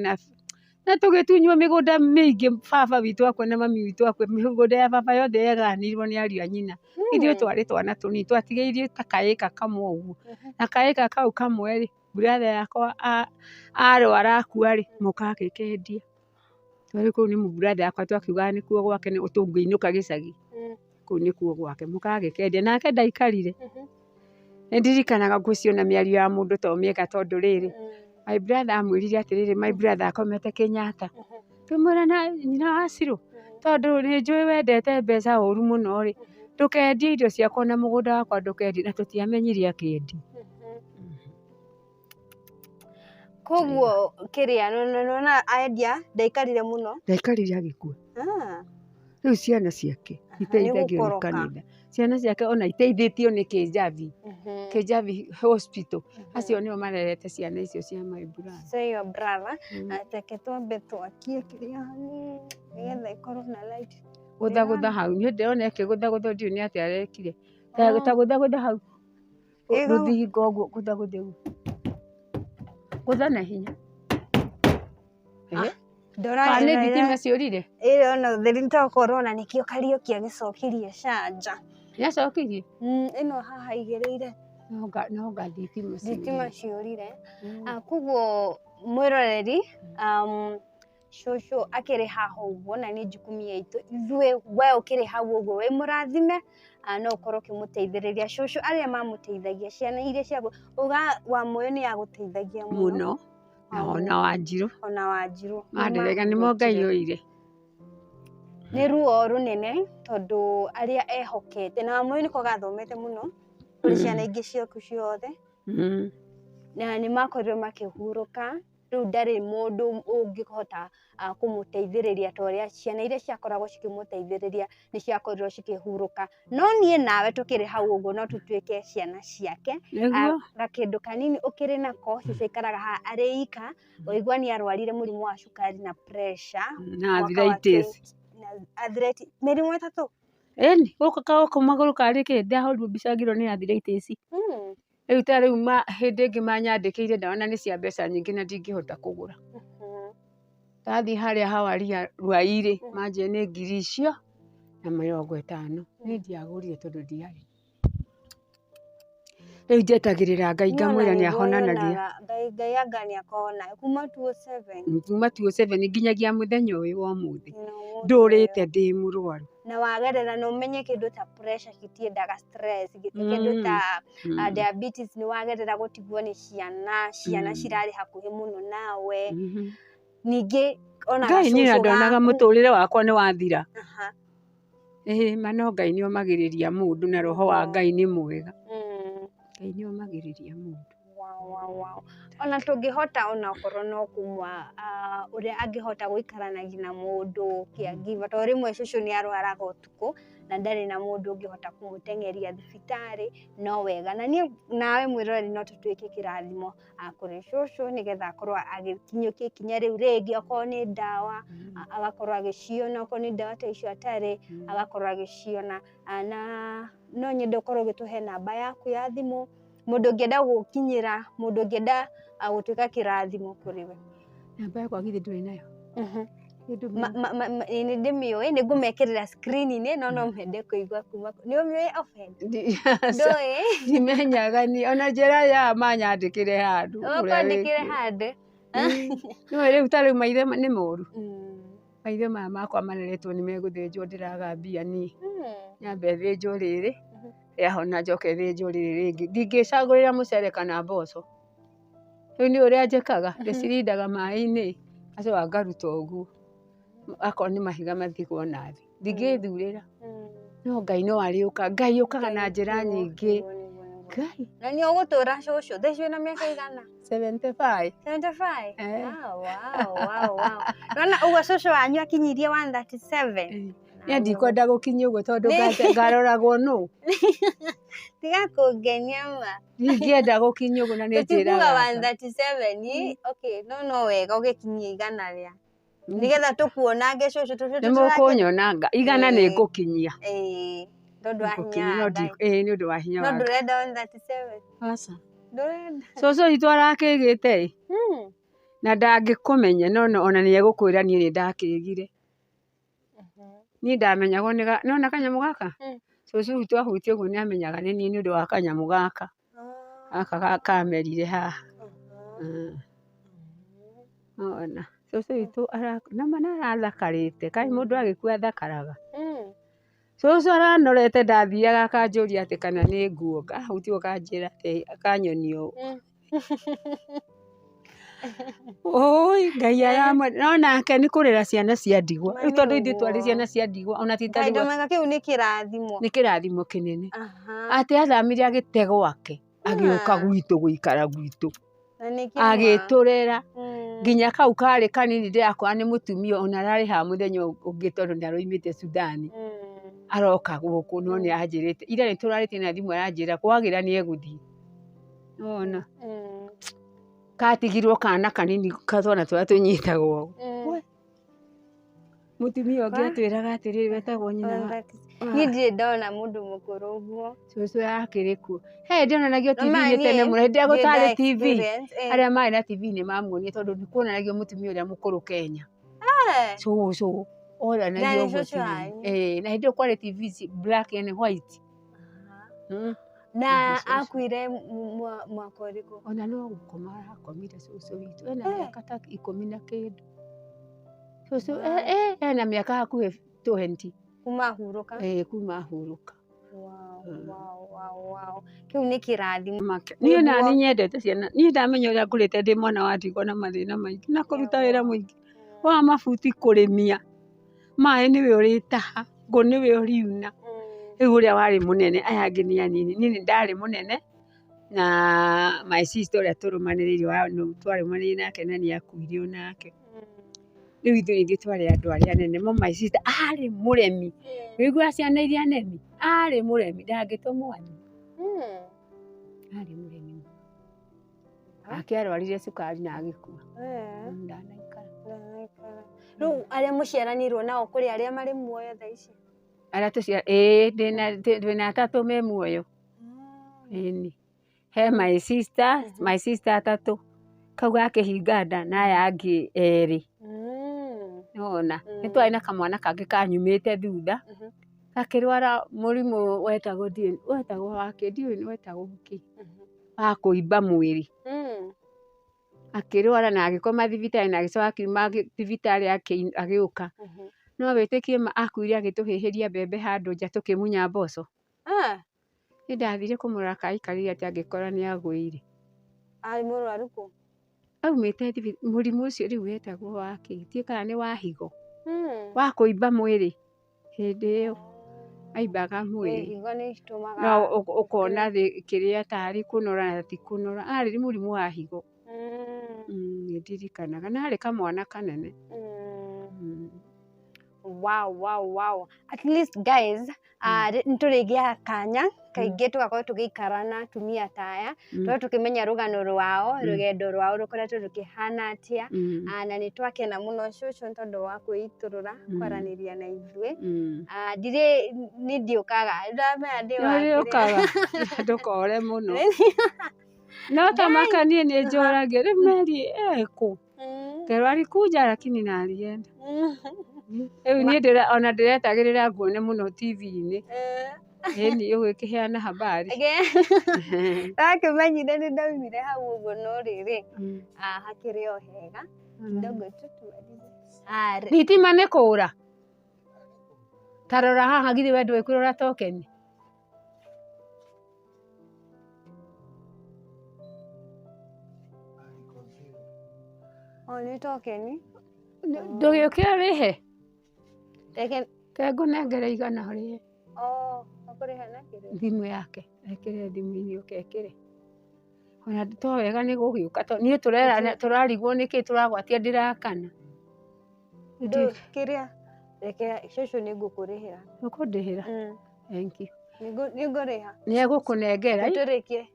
na tũgĩtunywo mĩgũnda mĩingĩ baba witũ akwa na mami witũ akwa mĩgũnda ya baba yothe yeganĩirwo nĩ ariũ a nyina ithuĩ twarĩ twana tũnini twatigĩirie ta kaĩka kamwe ũguo na kaĩka kau kamwe rĩ brother yakwa arwara akua rĩ moka agĩkendia twarĩ kũu nĩ brother yakwa twakiugaga nĩkuo gwake tũngĩinũka gĩcagi kũu nĩkuo gwake moka agĩkendia nake ndaikarire nĩndirikanaga ngũciona mĩario ya mũndũ to mĩega tondũ rĩrĩ my brother amwĩrire atĩrĩrĩ my brother akomete Kenyatta tũmwĩra na nyina wa Ciro tondũ nĩnjũĩ wendete mbeca ũru mũno rĩ ndũkendie irio ciakwa na mũgũnda wakwa ndũkendie na tũtiamenyire akĩendia koguo kĩrĩa nona endia ndaikarire mũno ndaikarire agĩkua rĩu ciana ciake iteithagio nĩ kanitha ciana ciake ona iteithĩtio nĩ Kĩjabi hospital acio nĩo marerete ciana icio cia my brother say your brother ateke twambe twakie kĩrĩa nĩgetha ikorwo na light gũthagũtha hau niĩ ndĩrona gũthagũtha ndiũ nĩ atĩa arekire ta gũthagũtha hau rũthingo ũguo gũthagũtha ũguo gũtha na hinya nĩ thitima ciũrire ona ũtheri nĩtakorwo na nĩkĩo Kariuki agĩcokirie canja nĩacokirie ĩno haha igĩrĩire noga thitima ciũrire koguo mwĩroreri cũcũ akĩrĩ haha ũguo na nĩ jukumu yaitũ ithuĩ we ũkĩrĩ hau ũguo wĩ mũrathime no ũkorwo ũkĩmũteithĩrĩria cũcũ arĩa mamũteithagia ciana iria ciaku wa moyo nĩ yagũteithagia mũno ona Wanjiru manderega nĩmo Ngai oire nĩ ruo rũnene tondũ arĩa ehokete na Wamoyo nĩko gathomete mũno kuri ciana ingĩ ciaku ciothe na nĩ makorirwo makĩhurũka. Rĩu ndarĩ mũndũ ũngĩhota kũmũteithĩrĩria ta ũrĩa ciana iria ciakoragwo cikĩmũteithĩrĩria nĩ ciakorirwo cikĩhurũka. No niĩ nawe tũkĩrĩ hau ũguo no tũtuĩke ciana ciake. Gakĩndũ kanini ũkĩrĩ nako, cũcũ aikaraga haha arĩ ika, waigua nĩ arwarire mũrimũ wa cukari na pressure na arthritis. Mĩrimũ ĩtatũ? Ĩni, gũkũ magũrũ karĩ kĩ ndahũrirwo mbica ngĩrwo nĩ arthritis. Rĩu ta rĩu hĩndĩ ĩngĩ manyandĩkĩire ndawa na nĩ cia mbeca nyingĩ na ndingĩhota kũgũra. Ndathiĩ harĩa hawaria Rwairĩ manjĩra nĩ 1050. Niĩ ndiagũrire tondũ ndiarĩ. Rĩu njetagĩrĩra Ngai ngamwĩra nĩ ahonanagia. Ngai anga nĩ akona. Kuma 2007? Kuma 2007 nginyagia mũthenya ũyũ wa ũmũthĩ. Ndũrĩte ndĩ mũrwaru. Na wagerera na ũmenye kĩndũ ta pressure gĩtiendaga stress, kĩndũ ta diabetes nĩ wagerera gũtigwo nĩ ciana cirarĩ hakuhĩ mũno nawe. Ningĩ ona Ngai niĩ ndonaga mũtũrĩre wakwa nĩ wathira. No Ngai nĩ omagĩrĩria mũndũ na roho wa Ngai nĩ mwega. Ngai nĩ omagĩrĩria mũndũ. Ona tũngĩhota ona okorwo no kũmwa ũrĩa angĩhota gũikaranagia na mũndũ caregiver, tondũ rĩmwe cũcũ nĩ arwaraga ũtukũ na ndarĩ na mũndũ ũngĩhota kũmũteng'eria thibitarĩ, no wega. Na niĩ nawe mwĩroreri no tũtuĩke kĩrathimo kũrĩ cũcũ nĩgetha akorwo agĩkinyũkia ikinya rĩu rĩngĩ, okorwo nĩ ndawa agakorwo agĩciona, okorwo nĩ ndawa ta icio atarĩ agakorwo agĩciona. Na no nyende ũkorwo ũgĩtũhe namba yaku ya thimũ, mũndũ ũngĩenda gũkinyĩra, mũndũ ũngĩenda gũtuĩka kĩrathimo kũrĩ we. Namba yakwa githĩ ndũrĩ nayo? Nĩ ndĩmĩũĩ, nĩ ngũmekĩrĩra screen-inĩ no mende kũigua kuma. Nĩ ũmĩũĩ Oben? Ndũĩ? Ndimenyaga ni ona njĩra ya manyandĩkĩre handũ. Ũkwandĩkĩre handũ? No rĩu ta rĩu maitho nĩ moru. Maitho maya makwa mareretwo nĩ megũthĩnjwo ndĩraga mbia niĩ. Nyambe thĩnjwo rĩrĩ, rĩahona njoke thĩnjwo rĩrĩ rĩngĩ. Ndingĩcagũrĩra mũcere kana mboco. Rĩu nĩ ũrĩa njĩkaga, ndĩcirindaga maĩ-inĩ, ngacoka ngaruta ũguo. Akorwo nĩ mahiga mathigwo na thĩ. Ndingĩthurĩra. No Ngai no arĩũka. Ngai ũkaga na njĩra nyingĩ. Ngai. Na nĩ ũgũtũra cũcũ. Thaa ici wĩna mĩaka ĩigana? 75. 75? Wow. Rona ũguo cũcũ wanyu akinyirie 137? Niĩ ndikwenda gũkinyia ũguo tondũ ngaroragwo nũ. Tiga kũngenia ma. Ndingĩenda gũkinyia ũguo na nĩ njĩraga. Tũkiuga 137, okay, no wega ũgĩkinyia igana rĩa. Nĩgetha tũkuonange cũcũ tũcũ. Nĩ mũkũnyonanga, igana nĩ ngũkinyia. Tondũ wa hinya. Nĩ ũndũ wa hinya wake. No ndũrenda 137? Aca. Ndũrenda. Cũcũ witũ arakĩgĩte na ndangĩkũmenya no ona nĩ egũkwĩra niĩ nĩ ndakĩgire. Niĩ ndamenyagwo nĩona kanyamũ gaka. Cũcũ witũ ahutia ũguo nĩ amenyaga nĩ niĩ nĩ ũndũ wa kanyamũ gaka. Gaka kamerire haha. Ona cũcũ witũ nama narathakarĩte, kaĩ mũndũ agĩkua athakaraga. Cũcũ aranorete ndathiaga akanjũria atĩ kana nĩ nguo, kahutia kanjĩra kanyonia ũũ. Oi, Ngai aramwe, no nake nĩ kũrera ciana cia ndigwa. Rĩu tondũ ithuĩ twarĩ ciana cia ndigwa, ona ti ta ndigwa. Ngai kĩu nĩ kĩrathimo. Nĩ kĩrathimo kĩnene. Atĩ athamire agĩte gwake, agĩũka gwitũ gũikara gwitũ. Agĩtũrera. Nginya kau karĩ kanini ndĩrakora nĩ mũtumia ona ararĩ haha mũthenya ũngĩ tondũ nĩ aroimĩte Sudani. Aroka gũkũ no nĩ anjĩrĩte. Ira nĩ tũrarĩtie na thimũ aranjĩra kwagĩra nĩ egũthiĩ. Ona. Katigirwo kana kanini katwana tũrĩa tũnyitagwo. Mũtumia ũngĩ atwĩraga atĩrĩrĩ wetagwo nyina. Niĩ ndirĩ ndona mũndũ mũkũrũ ũguo. Cũcũ yakĩrĩ kuo. Ndionanagio TV-inĩ tene mũno, hĩndĩ ĩrĩa gũtarĩ TV. Arĩa marĩ na TV nĩ mamuonire tondũ nĩ kuonanagio mũtumia ũrĩa mũkũrũ Kenya. Cũcũ. Oranagio ũguo TV-inĩ. Na hĩndĩ ĩyo kwarĩ TV black and white. Na akuire mwaka ũrĩkũ? Ona no gũkoma arakomire cũcũ witũ. Ena mĩaka ta 10 na kĩndũ. Cũcũ ena mĩaka hakuhĩ 20. Kuma ahurũka? Kuma ahurũka. Wow. Kĩu nĩ kĩrathimo. Niĩ na niĩ nyendete ciana. Niĩ ndamenya ũrĩa ngũrĩte ndĩ mwana wa ndigwa na mathĩna maingĩ na kũruta wĩra mũingĩ. Wa mabuti kũrĩmia. Maĩ nĩwe ũrĩtaha, ngũ nĩwe ũriuna. Rĩu ũrĩa warĩ mũnene aya angĩ nĩ anini, niĩ nĩ ndarĩ mũnene na my sister ũrĩa tũrũmanĩrĩire twarũmanĩrĩire nake na nĩ akuire onake. Rĩu ithuĩ twarĩ andũ arĩa anene, no my sister arĩ mũremi. Waigua ciana iria nemi, arĩ mũremi ndangĩtũmwo athi. Arĩ mũremi mũno. Nake arwarire cukari na agĩkua. Ndanaikara. Rĩu arĩa mũciaranirwo nao kũrĩ arĩa marĩ muoyo thaa ici? Arĩa ndĩna atatũ me muoyo. Ĩni. He my sister atatũ. Kau gakĩhinga nda na aya angĩ erĩ. Nĩwona, nĩ twarĩ na kamwana kangĩ kanyumĩte thutha, gakĩrwara mũrimũ wetagwo wa kũimba mwĩrĩ. Akĩrwara na agĩkoma thibitarĩ na agĩcoka akiuma thibitarĩ agĩũka. No wĩtĩkie ma akuire agĩtũhĩhĩria mbembe handũ nja tũkĩmunya mboco. Nĩ ndathire kũmũrora aikarire atĩ angĩkora nĩ agũire. Arĩ mũrwaru kũ? Aumĩte mũrimũ ũcio rĩu wetagwo wa kĩ? Ndiũĩ kana nĩ wa higo. Wa kũimba mwĩrĩ. Hĩndĩ ĩyo aimbaga mwĩrĩ. Higo nĩ citũmaga. No ũkona kĩrĩa tarĩ kũnora na ti kũnora. Arĩ mũrimũ wa higo. Nĩ ndirikanaga na arĩ kamwana kanene. Wow. At least guys, nĩtũrĩgĩa kanya kaingĩ tũgakorwo tũgĩikara na atumia ta aya, tũgakorwo tũkĩmenya rũgano rwao, rũgendo rwao rũkoretwo rũkĩhana atĩa, na nĩ twakena mũno cũcũ nĩ tondũ wa kwĩitũrũra kwaranĩria na ithuĩ. Nĩ ndiũkaga, ndamenya ndĩ wakĩrĩa. Nĩũkaga, ndũkore mũno. No tamaka niĩ nĩ njũragia, rĩu Mary ekũ? Kerwa alikuja lakini na alienda. Rĩu niĩ ona ndĩretagĩrĩra nguone mũno TV-inĩ. Ĩni ũgĩkĩheana habari. Ndakĩmenyire nĩ ndaumire hau ũguo no rĩrĩ hakĩrĩ o hega. Ndogo tu tuarize. Thitima nĩ kũra. Ta rora haha githĩ we ndũĩ kũrora tokeni. Nĩ tokeni? Ndũgĩũke ũrĩhe. Ngũnengere igana ũrĩhe. Akũrĩha na kĩrĩa? Thimũ yake, ekĩre thimũ-inĩ ũkekĩre. Ona to wega nĩ gũgĩũka niĩ tũrarigwo nĩkĩ tũragwatia ndirakana. Kĩrĩa? Reke cũcũ nĩ ngũkũrĩhĩra. Ũkũndĩhĩra? Thank you. Nĩ ngũrĩha. Nĩ egũkũnengera. Tũrĩkie.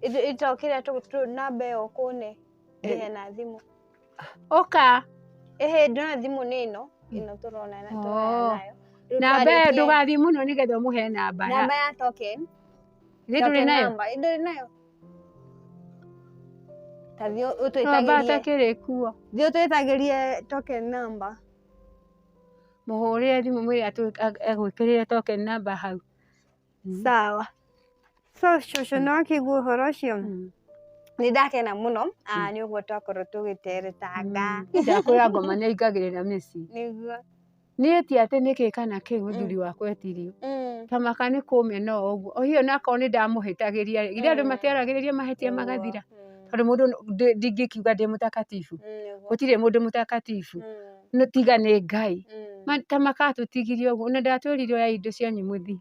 Ĩtokĩrĩa namba ĩyo ũkũne ndĩhe na thimũ. Ũka. Ndĩrona thimũ nĩ ĩno tũrona nayo. Namba ĩyo ndũgathiĩ mũno nĩgetha ũmũhe namba. Namba ya token. Ithĩ ndũrĩ nayo? Ndũrĩ nayo. Tathiĩ Namba atakĩrĩ kuo. Thiĩ ũtwĩtagĩrie token number. Mũhũrĩre thimũ mwĩre egwĩkĩrĩre token number hau. Sawa. So cũcũ no kĩigua ũhoro ũcio. Nĩ ndakena mũno nĩ ũguo twakorwo tũgĩteretanga. Ndakwĩra ngoma nĩ aingagĩrĩra mĩciĩ. Nĩguo. Niĩ ti atĩ nĩkĩ kana kĩ mũthuri wakwa etirio. Tamaka nĩ kũmena ũguo. O hiyo nako nĩ ndamũhĩtagĩria. Githĩ andũ matiaragĩrĩria mahĩtia magathira. Tondũ mũndũ ndingĩkiuga ndĩ mũtakatifu. Gũtirĩ mũndũ mũtakatifu. Tiga nĩ Ngai. Tamaka atũtigirie ũguo. Na ndatwĩrire oya indo cianyu mũthi.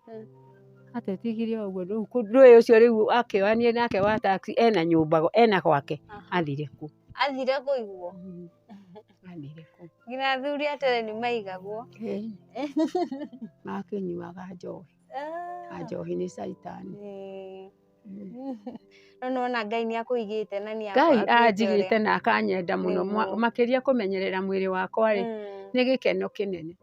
Atetigire ũguo ndũĩ ũcio rĩu akĩoyanie nake wa taxi ena nyũmba ena gwake athire ku. Athire kũiguo. Athire ku. Nginya athuri a tene nĩ maigagwo. Makĩnyuaga njohi. Njohi nĩ caitani. No Ngai nĩ akũigĩte na nĩ Ngai anjigĩte na akanyenda mũno makĩria kũmenyerera mwĩrĩ wakwa rĩ nĩ gĩkeno kĩnene.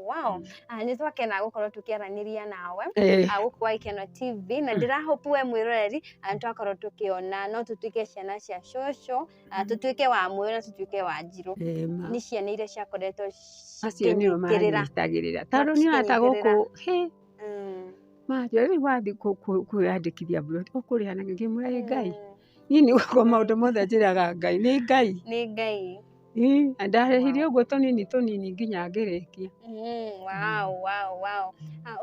Wow. Nĩ twakena gũkorwo tũkĩaranĩria nawe gũkũ kwa Ikeno TV na ndĩrahope we mwĩroreri nĩ twakorwo tũkĩona no tũtuĩke ciana cia cũcũ, tũtuĩke wa Mũyũ na tũtuĩke wa Njirũ. Nĩ ciana iria ciakoretwo cikĩnyitagĩrĩra. Tondũ nĩ ũrata gũkũ rĩu wathiĩ kwĩyandĩkithia Bolt ũkũrĩha na ngĩmũra Ngai. Niĩ nĩ gũkũ maũndũ mothe njĩraga Ngai nĩ Ngai. Nĩ Ngai. Ndarĩhire ũguo tũnini nginya ngĩrĩkia. Wow.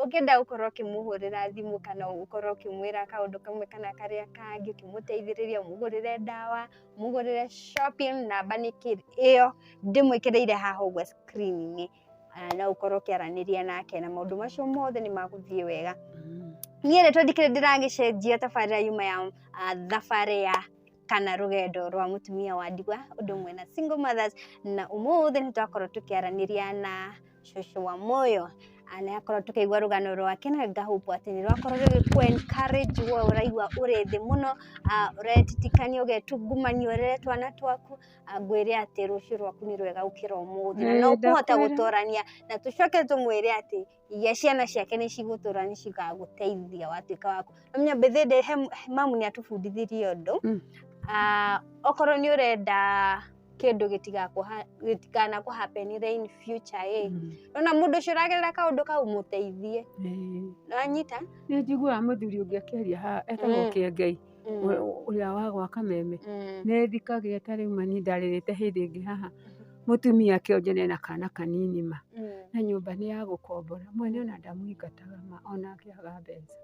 Ũngĩenda gũkorwo ũkĩmũhũrĩra thimũ kana ũkorwo ũkĩmwĩra kaũndũ kamwe kana karĩa kangĩ ũkĩmũteithĩrĩria ũmũgũrĩre ndawa, ũmũgũrĩre shopping, namba nĩ ĩyo ndĩmwĩkĩrĩire haha ũguo screen-inĩ. na ukorwo kiaraniria nake na maundu macio mothe ni maguthie wega. Niĩ rĩtwa ndikĩrĩ ndĩragĩcenjia tabarĩra yuma ya thabarĩ ya kana rũgendo rwa mũtumia wa ndigwa ũndũ ũmwe na single mothers, na ũmũthĩ nĩ twakorwo tũkĩaranĩria na cũcũ wa Moyo na akorwo tukĩigua rũgano rwake na ngahope atĩ nĩ rwakorwo rũgĩkũ encourage we ũraigua ũrĩ thĩ mũno, ũretitikania ũgetungumania ũrere twana twaku, ngwĩre atĩ rũciũ rwaku nĩ rwega gũkĩra ũmũthĩ na no ũkũhota gũtũrania na tũcoke tũmwĩre atĩ iria ciana ciake nĩ cigũtũra nĩ cigagũteithia watuĩka waku. Ũmenya mbĩthĩndĩ mamu nĩ atũbundithirie ũndũ, okorwo nĩ ũrenda kĩndũ gĩtigana kũ happen in future ona mũndũ ũcio ũragerera kaũndũ kau mũteithie. Nĩwanyita? Nĩ njiguaga mũthuri ũngĩ akĩaria haha etagwo Kĩengei ũrĩa wa gwa Kameme, nĩ thikagĩrĩria ta rĩu mani ndarĩrĩte hĩndĩ ĩngĩ haha mũtumia akĩonjania na kana kanini ma na nyũmba nĩ ya gũkombora, mwene ona ndamũingataga ma ona akĩaga mbeca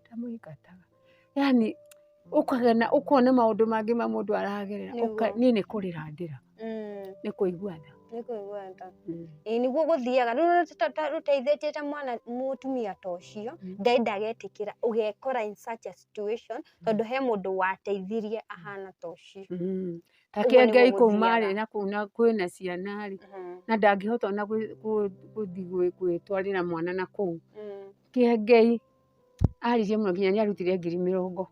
ndamũingataga, yani ukagena ukona maundu mangi ma mundu aragerera ni nĩ kũrĩra ndĩra nĩ kũigua tha nĩguo gũthiaga rũteithĩtie ta mwana mũtumia ta ũcio Ngai ndagetĩkĩra ũgekora in such a situation tondũ he mũndũ wateithirie ahana ta ũcio. Ta Kĩengei kũu marĩ na kũu na kwĩna ciana rĩ na ndangĩhota ona gũthiĩ gwĩtwarĩra mwana na kũu. Kĩengei aririe mũno nginya nĩ arutire 20,000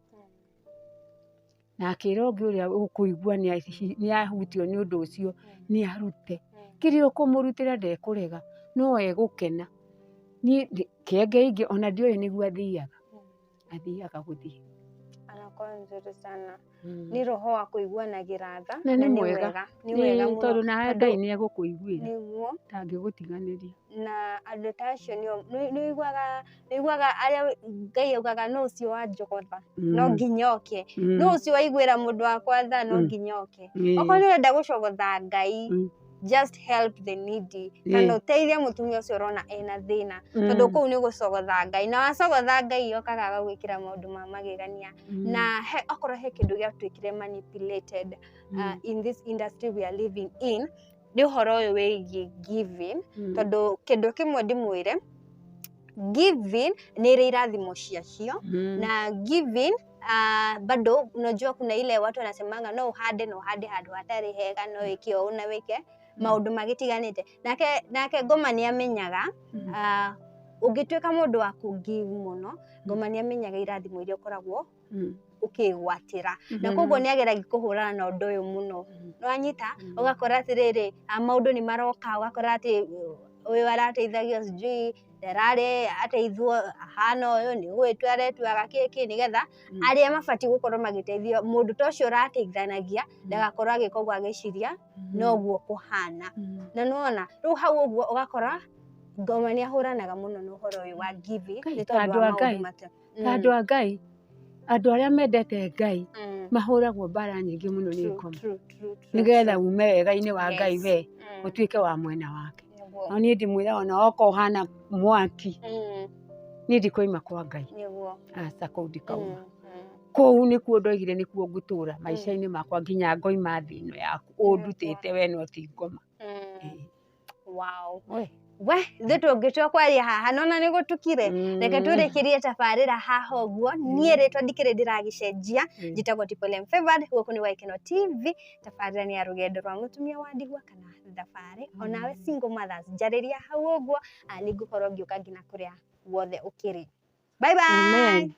na akĩra ũngĩ ũrĩa ũkũigua nĩ ahutio nĩ ũndũ ũcio nĩ arute kĩrĩa ũkũmũrutĩra ndekũrega no egũkena. Niĩ Kĩengei ingĩ ona ndiũĩ nĩguo athiaga gũthiĩ anakuwa nzuri sana, ni roho wa kũiguanagĩra tha na nĩ wega mũno tondũ nawe Ngai nĩ egũkũiguĩra nĩguo ndangĩgũtiganĩria. Na andũ ta acio nĩuiguaga arĩa Ngai augaga no ũcio wa njogotha no nginya oke, no ũcio waiguĩra mũndũ wakwa tha no nginya oke. Okorwo nĩ ũrenda gũcogotha Ngai just help the needy, kana ũteithie mũtumia ũcio ũrona ena thĩna tondũ kũu nĩ gũcogotha Ngai, na wacogotha Ngai okaga agagwĩkĩra maũndũ ma magegania. Na okorwo he kĩndũ gĩatuĩkire manipulated in this industry we are living in nĩ ũhoro ũyũ wĩgiĩ giving, tondũ kĩndũ kĩmwe ndĩmwĩre giving nĩ ĩrĩ irathimo ciacio na giving bado unajua kuna ile watu wanasemanga no uhande handũ hatarĩ hega, no wĩke ũũ na wĩke maũndũ magĩtiganĩte. Nake Ngoma nĩ amenyaga ũngĩtuĩka mũndũ wa kũgive mũno, Ngoma nĩ amenyaga irathimo iria ũkoragwo ũkĩgwatĩra na koguo nĩ ageragia kũhũrana na ũndũ ũyũ mũno. Nĩwanyita? Ũgakora atĩrĩrĩ maũndũ nĩ maroka, ũgakora atĩ ũyũ arateithagio sijui ndararĩ ateithwo ahana ũyũ nĩ gwĩtua aretuaga kĩkĩ nĩgetha arĩa mabatiĩ gũkorwo magĩteithio mũndũ ta ũcio ũrateithanagia ndagakorwo agĩka ũguo agĩciria noguo kũhana. Na nĩwona rĩu hau ũguo ũgakora Ngoma nĩ ahũranaga mũno na ũhoro ũyũ wa giving nĩ tondũ wa maũndũ mata. Andũ a Ngai, andũ arĩa mendete Ngai mahũragwo mbara nyingĩ mũno nĩ Ngoma nĩgetha ume wega-inĩ wa Ngai we ũtuĩke wa mwena wake. No niĩ ndĩmwĩra ona okorwo ũhana mwaki niĩ ndikoima kwa Ngai, aca kũu ndikauma. Kũu nĩkuo ndoigire nĩkuo ngũtũra maica-inĩ makwa nginya ngoima thĩ ĩno yaku ũndutĩte we no ti Ngoma. Wow. We ithuĩ tũngĩtua kwaria haha nona nĩ gũtukire, reke tũrĩkĩrie tabarĩra haha ũguo. Niĩ rĩtwa ndikĩrĩ ndĩragĩcenjia, njĩtagwo Tipolem Favored, gũkũ nĩ Waikeno TV. Tabarĩra nĩ ya rũgendo rwa mũtumia wa ndigwa kana thabarĩ, onawe single mothers njarĩria hau ũguo nĩngũkorwo ngĩũka nginya kũrĩa guothe ũkĩrĩ. Bye bye.